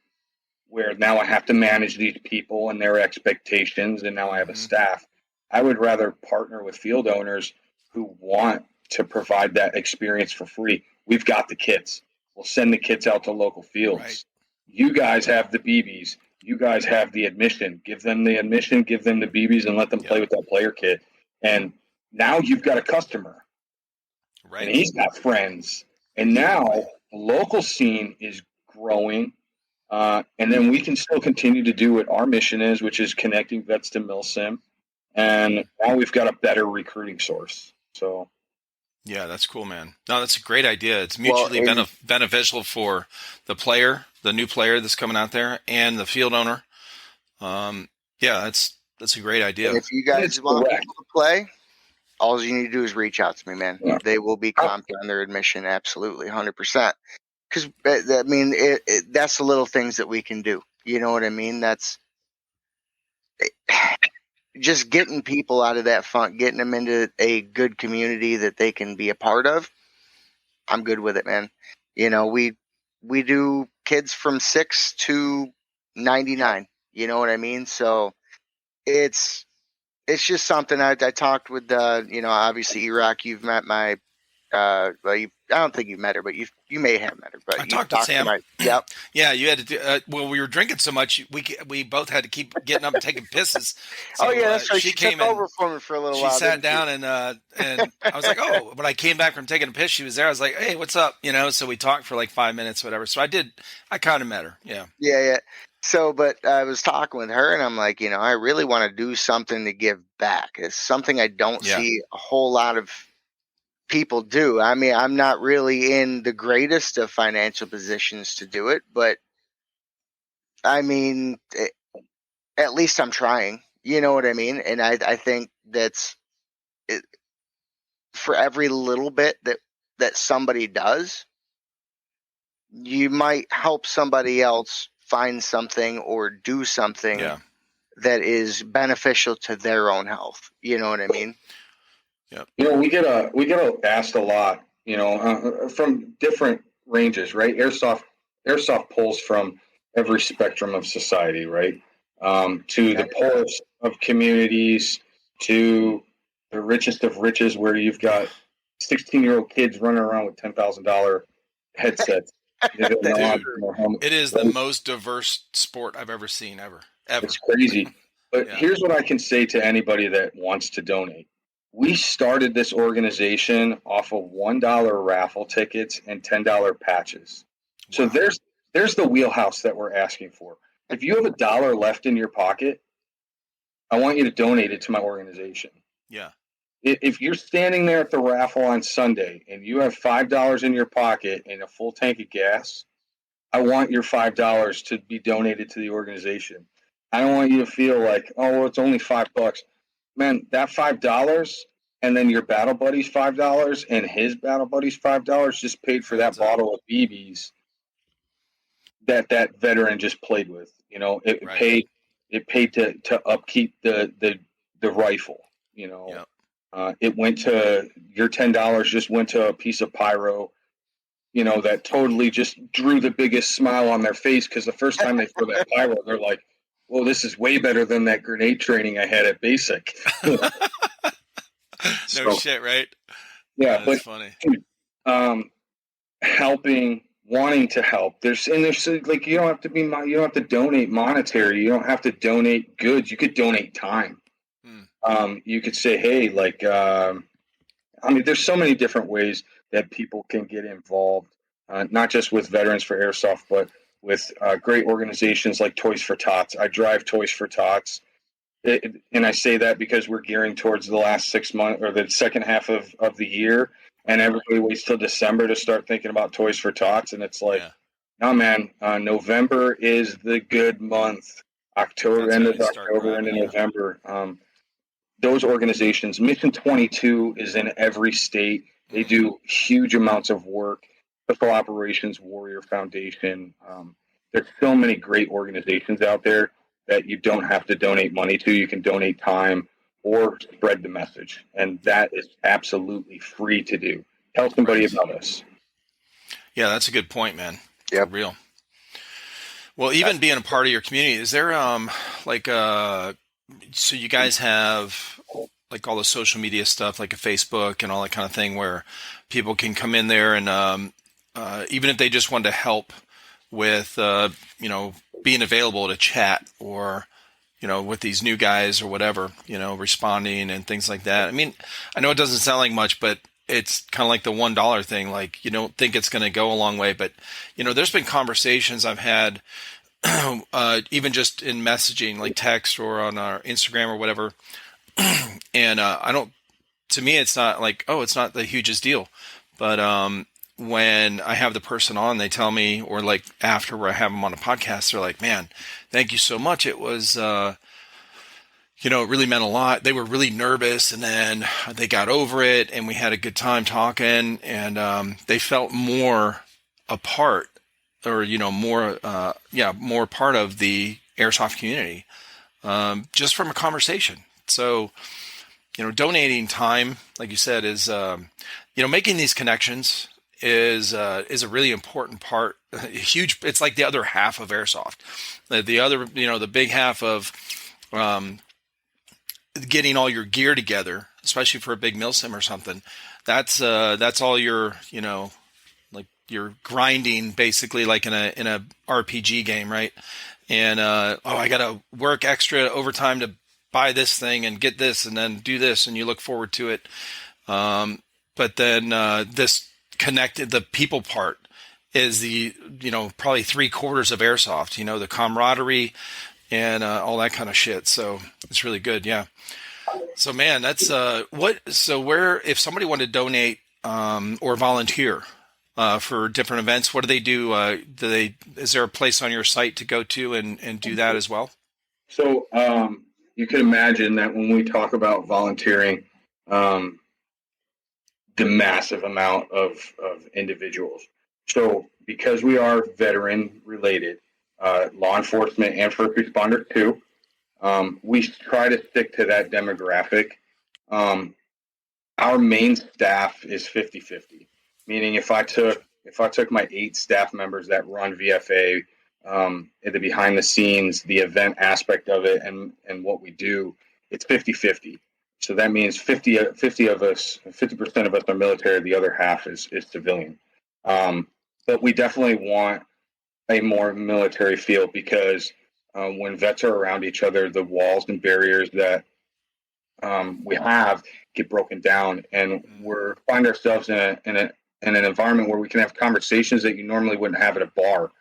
where now I have to manage these people and their expectations, and now I have a staff. I would rather partner with field owners who want to provide that experience for free. We've got the kits. We'll send the kits out to local fields. Right. You guys have the BBs. You guys have the admission. Give them the admission, give them the BBs, and let them play with that player kit. And now you've got a customer. Right. And he's got friends. And now the local scene is growing. And then we can still continue to do what our mission is, which is connecting vets to MilSim. And now we've got a better recruiting source. So, yeah, that's cool, man. No, that's a great idea. It's mutually beneficial for the player, the new player that's coming out there, and the field owner. Yeah, that's a great idea. And if you guys want people to play, all you need to do is reach out to me, man. Yeah. They will be comped on their admission, absolutely, 100%. Because, I mean, that's the little things that we can do. You know what I mean? That's just getting people out of that funk, getting them into a good community that they can be a part of. I'm good with it, man. We do kids from 6 to 99. You know what I mean? So it's just something I talked with, obviously, Iraq, you've met my I don't think you've met her, but you may have met her. But I talked to Sam. Yep. Yeah, you had to do. We were drinking so much, we both had to keep getting up and taking pisses. So, that's right. She came over for me for a little while. She sat down and I was like, oh, when I came back from taking a piss, she was there. I was like, hey, what's up? So we talked for like 5 minutes, whatever. So I kind of met her. Yeah. Yeah. So, but I was talking with her, and I'm like, I really want to do something to give back. It's something I don't see a whole lot of people do. I mean, I'm not really in the greatest of financial positions to do it, but I mean, at least I'm trying. You know what I mean? And I think that's it, for every little bit that somebody does, you might help somebody else find something or do something that is beneficial to their own health. You know what I mean? Yeah. We get asked a lot, from different ranges, right? Airsoft pulls from every spectrum of society, right? To the poorest of communities to the richest of riches, where you've got 16-year-old kids running around with $10,000 headsets. Dude, it is the most diverse sport I've ever seen, ever. It's crazy. But here's what I can say to anybody that wants to donate. We started this organization off of $1 raffle tickets and $10 patches. So there's the wheelhouse that we're asking for. If you have $1 left in your pocket, I want you to donate it to my organization. Yeah. If you're standing there at the raffle on Sunday and you have $5 in your pocket and a full tank of gas, I want your $5 to be donated to the organization. I don't want you to feel like, oh, well, it's only $5. Man, that $5 and then your battle buddy's $5 and his battle buddy's $5 just paid for that bottle of BBs that veteran just played with. You know, it paid to upkeep the rifle. You know, it went to your $10 just went to a piece of pyro. You know, that totally just drew the biggest smile on their face, because the first time they throw that pyro, they're like, well, this is way better than that grenade training I had at basic. Shit, right? Yeah, that's funny. Helping, wanting to help. There's like, you don't have to donate monetary. You don't have to donate goods. You could donate time. You could say, hey, like, there's so many different ways that people can get involved, not just with Veterans for Airsoft, but with great organizations like Toys for Tots. I drive Toys for Tots. And I say that because we're gearing towards the last 6 months or the second half of the year, and everybody waits till December to start thinking about Toys for Tots. And it's like, no, man, November is the good month. October, end of October, into November. Those organizations, Mission 22 is in every state. They do huge amounts of work. Special Operations Warrior Foundation. There's so many great organizations out there that you don't have to donate money to. You can donate time or spread the message. And that is absolutely free to do. Tell somebody about us. Yeah, that's a good point, man. Yeah, real. Well, even being a part of your community, is there so you guys have like all the social media stuff, like a Facebook and all that kind of thing, where people can come in there and even if they just want to help with being available to chat or with these new guys or whatever, responding and things like that. I mean, I know it doesn't sound like much, but it's kind of like the $1 thing. Like, you don't think it's going to go a long way, but there's been conversations I've had even just in messaging, like text or on our Instagram or whatever. And to me, it's not like, it's not the hugest deal. But when I have the person on, they tell me, or like after I have them on a podcast, they're like, man, thank you so much. It was, it really meant a lot. They were really nervous, and then they got over it, and we had a good time talking, and they felt more a part, or, more part of the Airsoft community, just from a conversation. So, donating time, like you said, is, making these connections is a really important part. Huge. It's like the other half of Airsoft. The other, the big half of getting all your gear together, especially for a big milsim or something. That's all your, like you're grinding basically, like in a RPG game, right? And I got to work extra overtime to buy this thing and get this and then do this, and you look forward to it. But then this connected, the people part is the, probably 3/4 of Airsoft, the camaraderie and all that kind of shit. So it's really good. Yeah. So man, that's if somebody wanted to donate or volunteer for different events, what do they do? Is there a place on your site to go to and do that as well? So you can imagine that when we talk about volunteering, the massive amount of individuals. So because we are veteran related, law enforcement and first responders too, we try to stick to that demographic. Our main staff is 50-50, meaning if I took my 8 staff members that run VFA, the behind the scenes, the event aspect of it, and what we do, it's 50-50. So that means 50 of us, 50% of us are military. The other half is civilian. But we definitely want a more military feel because when vets are around each other, the walls and barriers that we have get broken down, and we're find ourselves in an environment where we can have conversations that you normally wouldn't have at a bar.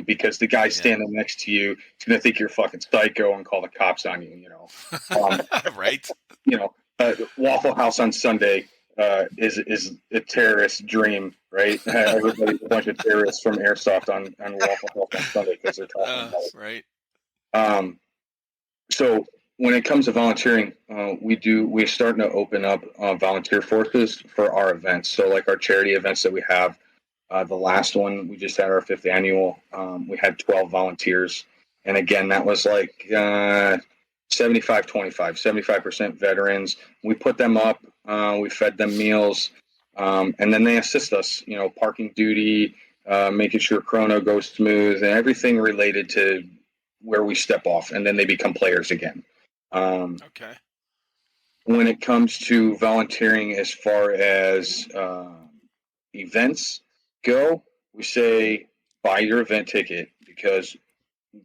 Because the guy standing next to you is going to think you're fucking psycho and call the cops on you, you know. Right. You know, Waffle House on Sunday is a terrorist dream, right? Everybody's a bunch of terrorists from Airsoft on Waffle House on Sunday because they're talking about it. Right. So when it comes to volunteering, we're starting to open up volunteer forces for our events. So like our charity events that we have. The last one, we just had our 5th annual. We had 12 volunteers. And again, that was like 75% veterans. We put them up. We fed them meals. And then they assist us, you know, parking duty, making sure chrono goes smooth, and everything related to where we step off. And then they become players again. Okay. When it comes to volunteering as far as events go, we say buy your event ticket because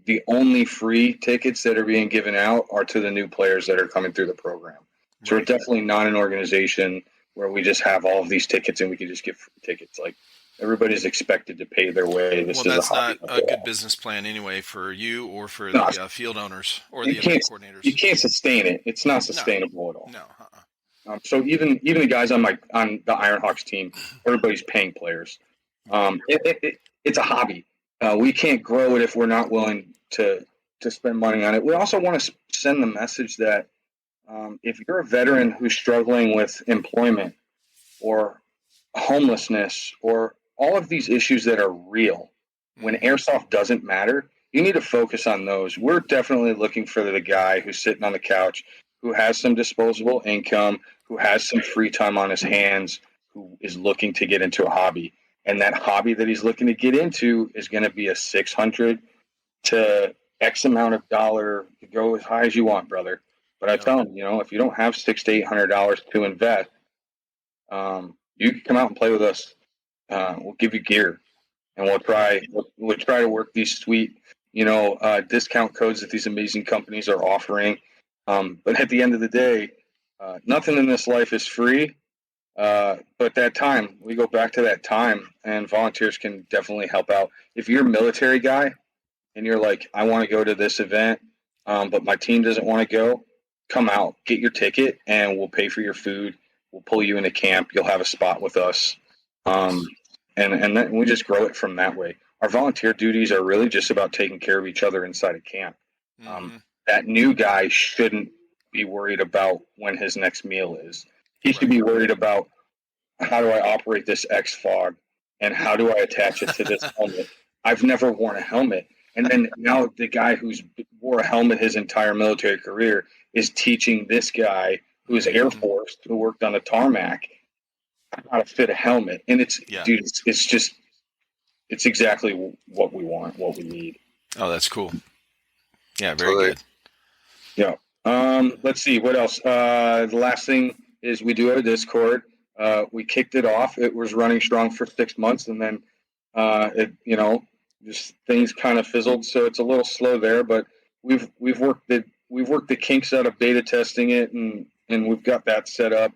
the only free tickets that are being given out are to the new players that are coming through the program. So we're definitely not an organization where we just have all of these tickets and we can just give free tickets. Like everybody's expected to pay their way. This Well, is that's a not a good business plan anyway for you or for the field owners or the event coordinators. You can't sustain it. It's not sustainable at all. No. So even the guys on the Ironhawks team, everybody's paying players. It's a hobby. We can't grow it if we're not willing to spend money on it. We also want to send the message that if you're a veteran who's struggling with employment or homelessness or all of these issues that are real, when Airsoft doesn't matter, you need to focus on those. We're definitely looking for the guy who's sitting on the couch, who has some disposable income, who has some free time on his hands, who is looking to get into a hobby. And that hobby that he's looking to get into is going to be a $600 to X amount of dollar to go as high as you want, brother. But I tell him, you know, if you don't have $600 to $800 to invest, you can come out and play with us. We'll give you gear, and we'll try to work these sweet, you know, discount codes that these amazing companies are offering. But at the end of the day, nothing in this life is free. But that time, we go back to that time, and volunteers can definitely help out. If you're a military guy and you're like, I want to go to this event, but my team doesn't want to go, come out, get your ticket, and we'll pay for your food. We'll pull you into camp. You'll have a spot with us. And then we just grow it from that way. Our volunteer duties are really just about taking care of each other inside of camp. That new guy shouldn't be worried about when his next meal is. He should be worried about, how do I operate this X-Fog and how do I attach it to this helmet? I've never worn a helmet. And then now the guy who's wore a helmet his entire military career is teaching this guy who's Air Force, who worked on the tarmac, how to fit a helmet. And dude, it's exactly what we want, what we need. Oh, that's cool. Yeah, very good. Yeah. Let's see what else. The last thing is we do have a Discord. We kicked it off. It was running strong for 6 months, and then just things kind of fizzled. So it's a little slow there, but we've worked the kinks out of beta testing it, and we've got that set up.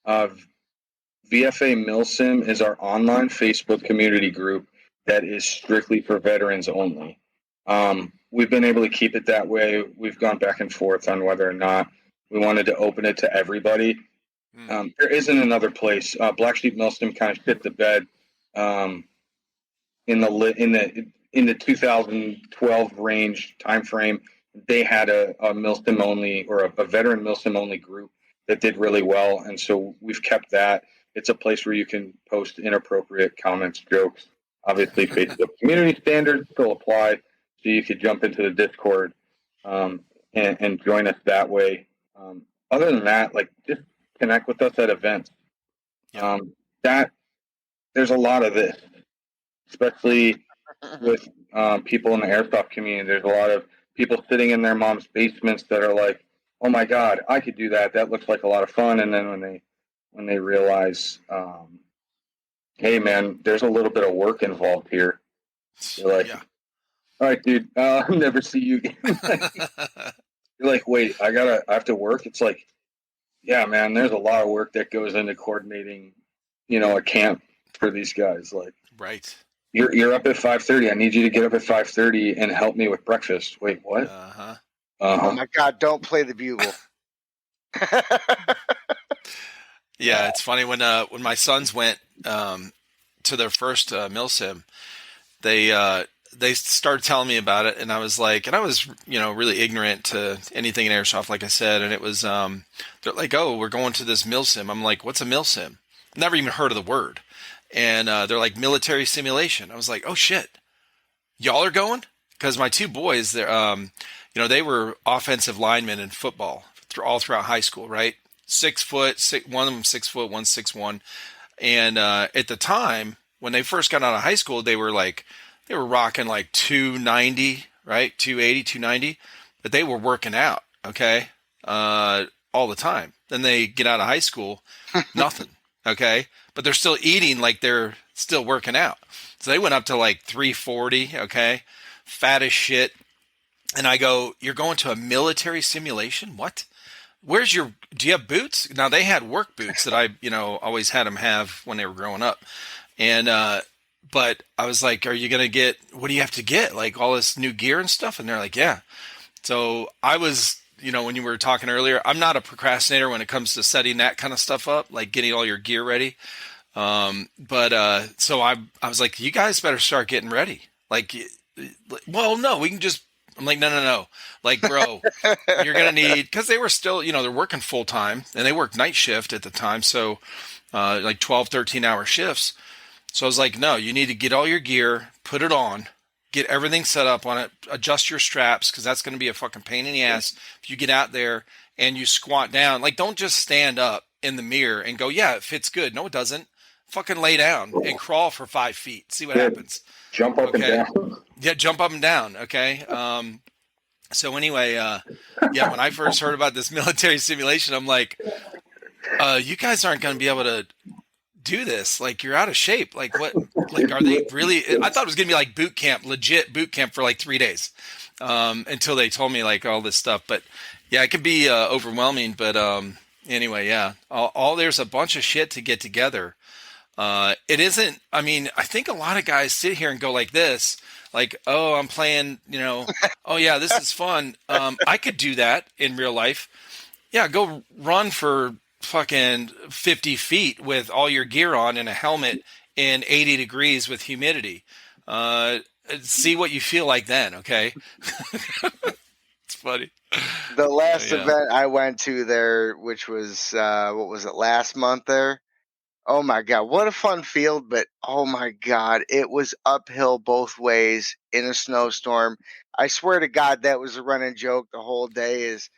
VFA Milsim is our online Facebook community group that is strictly for veterans only. We've been able to keep it that way. We've gone back and forth on whether or not we wanted to open it to everybody. There isn't another place. Black Sheep Milsim kind of shit the bed in the 2012 range time frame. They had a Milsim only or a veteran Milsim only group that did really well, and so we've kept that. It's a place where you can post inappropriate comments, jokes. Obviously, Facebook community standards still apply, so you could jump into the Discord and join us that way. Other than that, like, just connect with us at events. That there's a lot of this, especially with people in the airsoft community. There's a lot of people sitting in their mom's basements that are like, "Oh my God, I could do that. That looks like a lot of fun." And then when they realize, hey man, there's a little bit of work involved here. You're like, Yeah. all right, dude, I'll never see you again. You're like, wait, I have to work. It's like, yeah, man, there's a lot of work that goes into coordinating, a camp for these guys. Like, Right. you're up at 5:30. I need you to get up at 5:30 and help me with breakfast. Wait, what? Uh-huh. Oh my God! Don't play the bugle. Yeah, it's funny when my sons went to their first milsim, they started telling me about it, and I was really ignorant to anything in airsoft, like I said, and it was they're like, "Oh, we're going to this milsim." I'm like, "What's a milsim?" Never even heard of the word, and they're like, "Military simulation." I was like, "Oh shit, y'all are going?" Because my two boys, they were offensive linemen in football all throughout high school, right? 6 foot, one of them 6 foot, 161. And at the time when they first got out of high school, they were rocking like 290, right? 280, 290, but they were working out. Okay. All the time. Then they get out of high school, nothing. Okay. But they're still eating like they're still working out. So they went up to like 340. Okay. Fat as shit. And I go, "You're going to a military simulation? What? Do you have boots?" Now they had work boots that I, always had them have when they were growing up. And, but I was like, "Are you going to what do you have to get? Like all this new gear and stuff?" And they're like, "Yeah." So I was, when you were talking earlier, I'm not a procrastinator when it comes to setting that kind of stuff up, like getting all your gear ready. So I was like, "You guys better start getting ready." Like, well, no, we can just, I'm like, no. Like, bro, you're going to need, because they were still, they're working full time and they worked night shift at the time. So, like 12, 13-hour shifts. So I was like, no, you need to get all your gear, put it on, get everything set up on it, adjust your straps, because that's going to be a fucking pain in the ass if you get out there and you squat down. Like, don't just stand up in the mirror and go, "Yeah, it fits good." No, it doesn't. Fucking lay down and crawl for 5 feet. See what happens. Jump up and down. Yeah, jump up and down. Okay. So anyway, when I first heard about this military simulation, I'm like, "You guys aren't going to be able to do this. Like, you're out of shape. Like, what? Like, are they really?" I thought it was going to be like boot camp, legit boot camp for like 3 days, until they told me like all this stuff. But yeah, it could be overwhelming. But anyway, yeah, all there's a bunch of shit to get together. It isn't, I mean, I think a lot of guys sit here and go like this, like, "Oh, I'm playing, oh yeah, this is fun. I could do that in real life." Yeah, go run for fucking 50 feet with all your gear on and a helmet in 80 degrees with humidity. See what you feel like then, okay? It's funny. The last Yeah. event I went to there, which was what was it, last month there? Oh my God, what a fun field, but oh my God, it was uphill both ways in a snowstorm. I swear to God, that was a running joke the whole day is,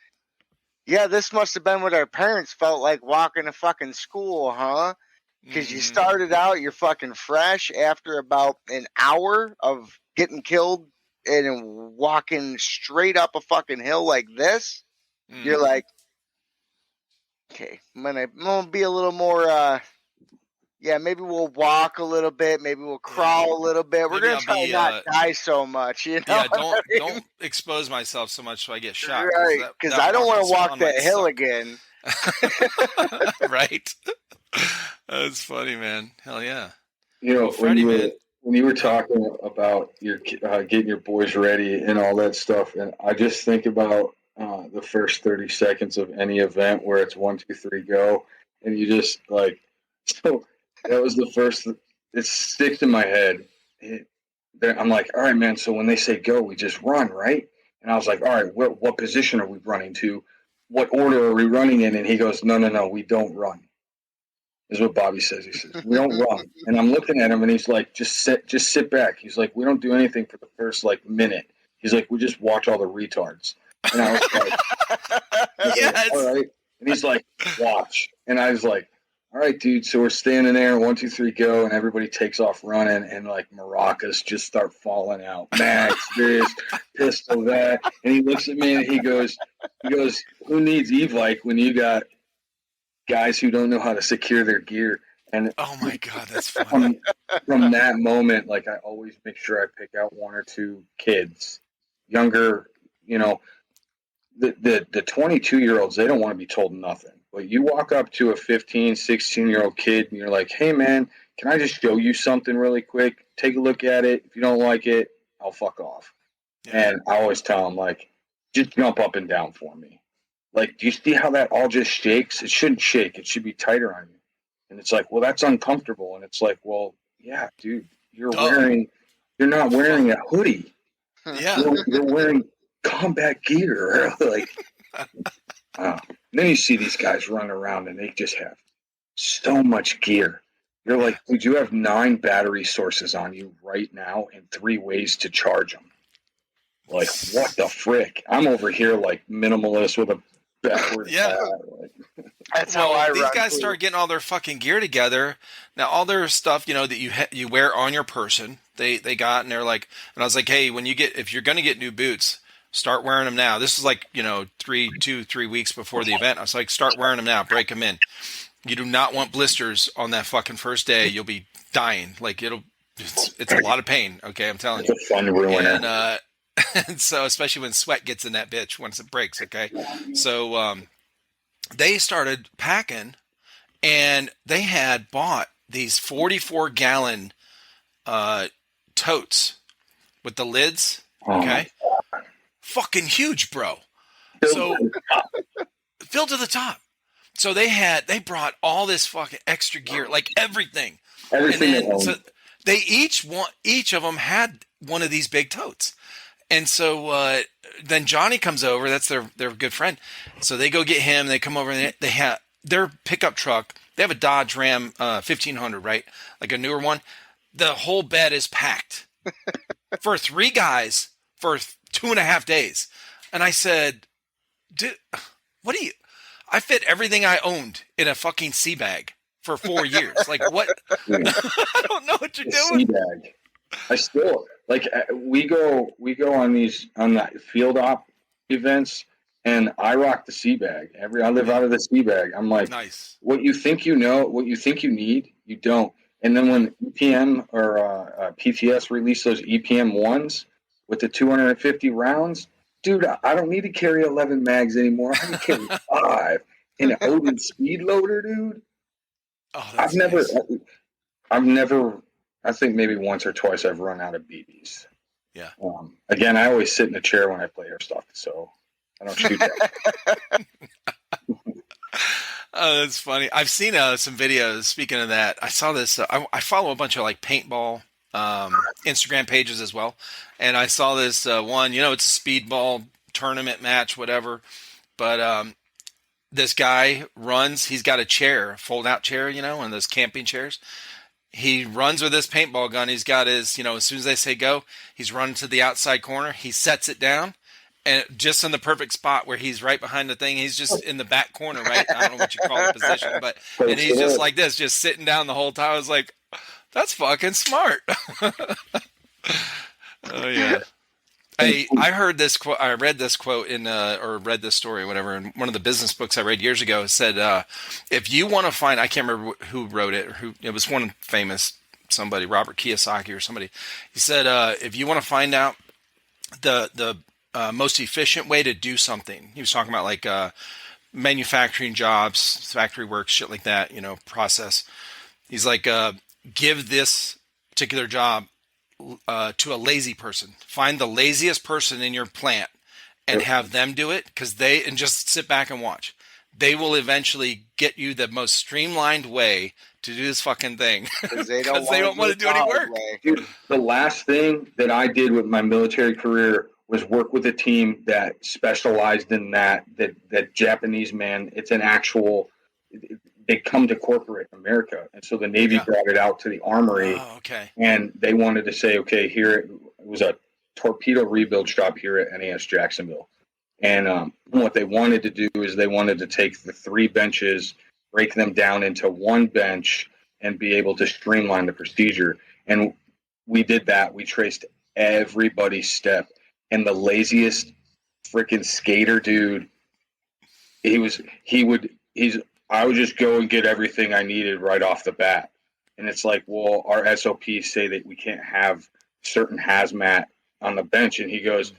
"Yeah, this must have been what our parents felt like walking to fucking school, huh?" Because you started out, you're fucking fresh after about an hour of getting killed and walking straight up a fucking hill like this. You're like, "Okay, I'm gonna be a little more, yeah, maybe we'll walk a little bit, maybe we'll crawl a little bit. We're Maybe gonna I'll try be, not die so much, you know." yeah, what I mean? don't expose myself so much so I get shot. Right, because I don't want to walk that hill suck. again. Right? That's funny, man. Hell yeah. When Freddie, man. you were talking about your getting your boys ready and all that stuff, and I just think about the first 30 seconds of any event where it's 1, 2, 3, go, and you just like, so that was the first. It sticks in my head. I'm like, all right, man. So when they say go, we just run, right? And I was like, all right, what position are we running to? What order are we running in? And he goes, no, we don't run. Is what Bobby says. He says, "We don't run." And I'm looking at him and he's like, just sit back. He's like, "We don't do anything for the first like minute." He's like, "We just watch all the retards." And I was like, Yes. "All right." And he's like, "Watch." And I was like, all right, dude. So we're standing there, 1, 2, 3, go, and everybody takes off running, and like maracas just start falling out. Max, this, pistol, that, and he looks at me and he goes, "Who needs Evike when you got guys who don't know how to secure their gear?" And oh my God, that's funny. From that moment, like I always make sure I pick out 1 or 2 kids, younger, you know, the 22-year-olds, they don't want to be told nothing. But you walk up to a 15, 16-year-old kid and you're like, "Hey man, can I just show you something really quick? Take a look at it. If you don't like it, I'll fuck off." Yeah. And I always tell them, like, just jump up and down for me. Like, do you see how that all just shakes? It shouldn't shake. It should be tighter on you. And it's like, well, that's uncomfortable. And it's like, well, yeah, dude, you're not wearing a hoodie. Yeah. You're wearing combat gear. Like, then you see these guys run around and they just have so much gear. You're like, dude, you have 9 battery sources on you right now and 3 ways to charge them. Like, what the frick? I'm over here like minimalist with a backward. Yeah. That's how I these run guys too. start getting all their fucking gear together. Now, all their stuff, you know, that you wear on your person, they got, and they're like, and I was like, hey, if you're going to get new boots, start wearing them now. This is like, you know, 3 weeks before the event. I was like, start wearing them now, break them in. You do not want blisters on that fucking first day. You'll be dying. Like it's a lot of pain. Okay. I'm telling you. It's a fun ruiner. And so, especially when sweat gets in that bitch once it breaks. Okay. So, they started packing, and they had bought these 44-gallon totes with the lids. Okay, fucking huge, bro. So filled to the top. So they brought all this fucking extra gear, like everything. And then, so they each of them had one of these big totes. And so then Johnny comes over. That's their good friend. So they go get him. They come over and they have their pickup truck. They have a Dodge Ram 1500, right? Like a newer one. The whole bed is packed for 3 guys for 2.5 days. And I said, "Dude, what do you?" I fit everything I owned in a fucking sea bag for 4 years. Like what? I don't know what you're doing. Sea bag. I still like we go on the field op events, and I rock the sea bag. I live out of the sea bag. I'm like, nice. What you think you know, what you think you need, you don't. And then when EPM or PTS release those EPM ones with the 250 rounds, dude, I don't need to carry 11 mags anymore. I can carry 5 in an Odin speed loader, dude. Oh, I've never. I think maybe once or twice I've run out of BBs. Yeah. Again, I always sit in a chair when I play Airsoft, so I don't shoot that. Oh, that's funny. I've seen some videos. Speaking of that, I saw this. I follow a bunch of like paintball Instagram pages as well, and I saw this one. You know, it's a speedball tournament match, whatever. But this guy runs. He's got a chair, fold-out chair. You know, one of those camping chairs. He runs with this paintball gun. He's got his, you know, as soon as they say go, he's running to the outside corner. He sets it down, and just in the perfect spot where he's right behind the thing. He's just in the back corner, right? I don't know what you call the position, but and he's just like this, just sitting down the whole time. I was like, that's fucking smart. Oh yeah. I heard this quote. I read this quote or read this story, whatever, in one of the business books I read years ago. It said, if you want to find, I can't remember who wrote it, or it was one famous somebody, Robert Kiyosaki or somebody. He said, if you want to find out the most efficient way to do something, he was talking about like manufacturing jobs, factory work, shit like that, you know, process. He's like, give this particular job to a lazy person. Find the laziest person in your plant and have them do it, and just sit back and watch. They will eventually get you the most streamlined way to do this fucking thing because they don't want to do any work. Dude, the last thing that I did with my military career was work with a team that specialized in that Japanese man. It's an actual. They come to corporate America, and so the Navy brought it out to the Armory. Oh, okay. And they wanted to say, okay, here it was a torpedo rebuild shop here at NAS Jacksonville. And what they wanted to do is they wanted to take the 3 benches break them down into one bench and be able to streamline the procedure. And we did that. We traced everybody's step. And the laziest freaking skater dude, I would just go and get everything I needed right off the bat. And it's like, well, our SOPs say that we can't have certain hazmat on the bench. And he goes,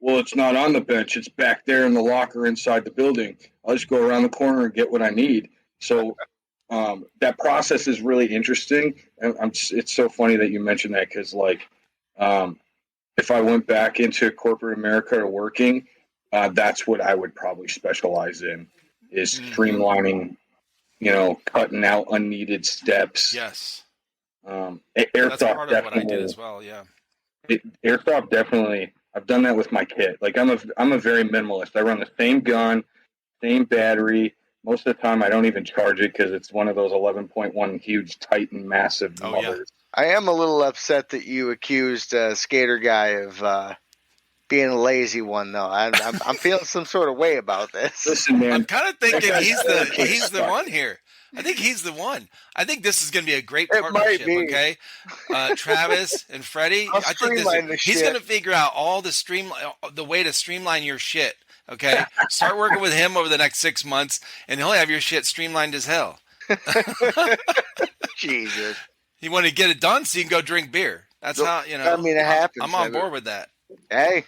well, it's not on the bench. It's back there in the locker inside the building. I'll just go around the corner and get what I need. So that process is really interesting. And it's so funny that you mentioned that, because like if I went back into corporate America or working, that's what I would probably specialize in, is streamlining, cutting out unneeded steps. Yes. Airsoft, that's part of what I did as well. Yeah. Airsoft, definitely. I've done that with my kit. Like I'm a very minimalist. I run the same gun, same battery. Most of the time, I don't even charge it because it's one of those 11.1 huge Titan massive mothers. Yeah. I am a little upset that you accused Skater Guy of being a lazy one, though. I'm feeling some sort of way about this. Listen, man, I'm kind of thinking he's the one here. I think he's the one. I think this is going to be a great partnership. Okay, Travis and Freddie. I think he's going to figure out all the way to streamline your shit. Okay, start working with him over the next 6 months, and he'll have your shit streamlined as hell. Jesus. You want to get it done so you can go drink beer. That's how, I mean, it happens. I'm on board with that. Hey,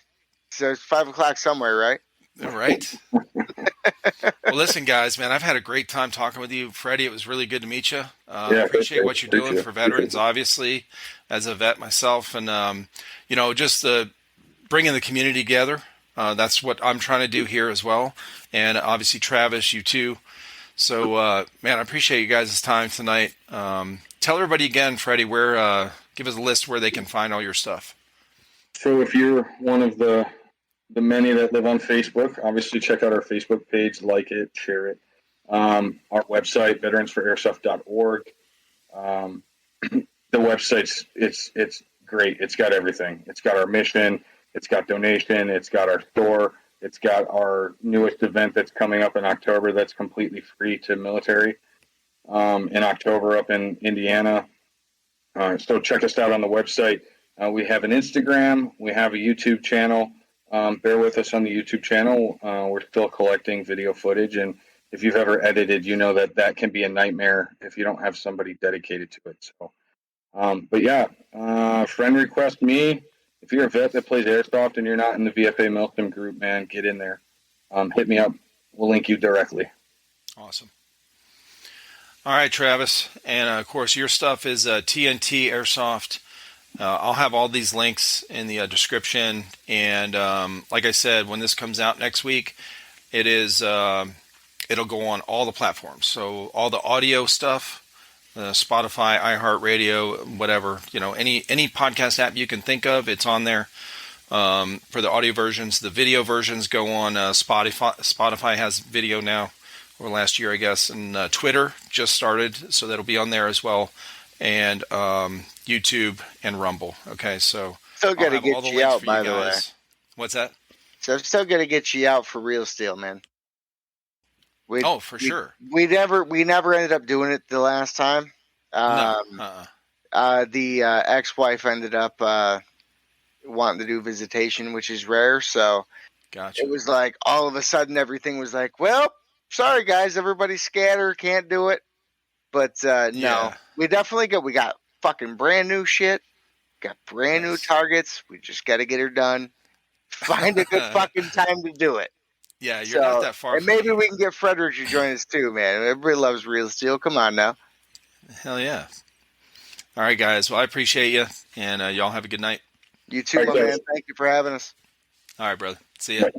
so it's 5 o'clock somewhere, right? Right. Well, listen, guys, man, I've had a great time talking with you. Freddie, it was really good to meet you. Appreciate what you're doing for veterans, obviously, as a vet myself. And, just bringing the community together. That's what I'm trying to do here as well. And obviously, Travis, you too. So, man, I appreciate you guys' time tonight. Tell everybody again, Freddie, give us a list where they can find all your stuff. So if you're one of the many that live on Facebook, obviously check out our Facebook page, like it, share it. Our website, veteransforairsoft.org. The website's it's great. It's got everything. It's got our mission. It's got donation. It's got our store. It's got our newest event that's coming up in October that's completely free to military in October up in Indiana. So check us out on the website. We have an Instagram. We have a YouTube channel. Bear with us on the YouTube channel. We're still collecting video footage. And if you've ever edited, you know that can be a nightmare if you don't have somebody dedicated to it. So, friend request me. If you're a vet that plays Airsoft and you're not in the VFA Milsim group, man, get in there. Hit me up. We'll link you directly. Awesome. All right, Travis. And, of course, your stuff is TNT Airsoft. I'll have all these links in the description. And like I said, when this comes out next week, it'll go on all the platforms. So all the audio stuff, Spotify, iHeartRadio, whatever, any podcast app you can think of, it's on there. For the audio versions, the video versions go on Spotify. Spotify has video now, or last year, I guess, and Twitter just started, so that'll be on there as well, and YouTube and Rumble. Okay, so still got to get you out, by the way. What's that? So I'm still going to get you out for Real Steel, man. For sure. We never ended up doing it the last time. The ex-wife ended up wanting to do visitation, which is rare. So gotcha. It was like all of a sudden everything was like, well, sorry guys, everybody scatter, can't do it. But no, we got fucking brand new shit, got brand new targets. We just got to get her done. Find a good fucking time to do it. Yeah, you're not that far. And maybe we can get Frederick to join us too, man. Everybody loves Real Steel. Come on now. Hell yeah. All right, guys. Well, I appreciate you, and y'all have a good night. You too, my man. Thank you for having us. All right, brother. See ya.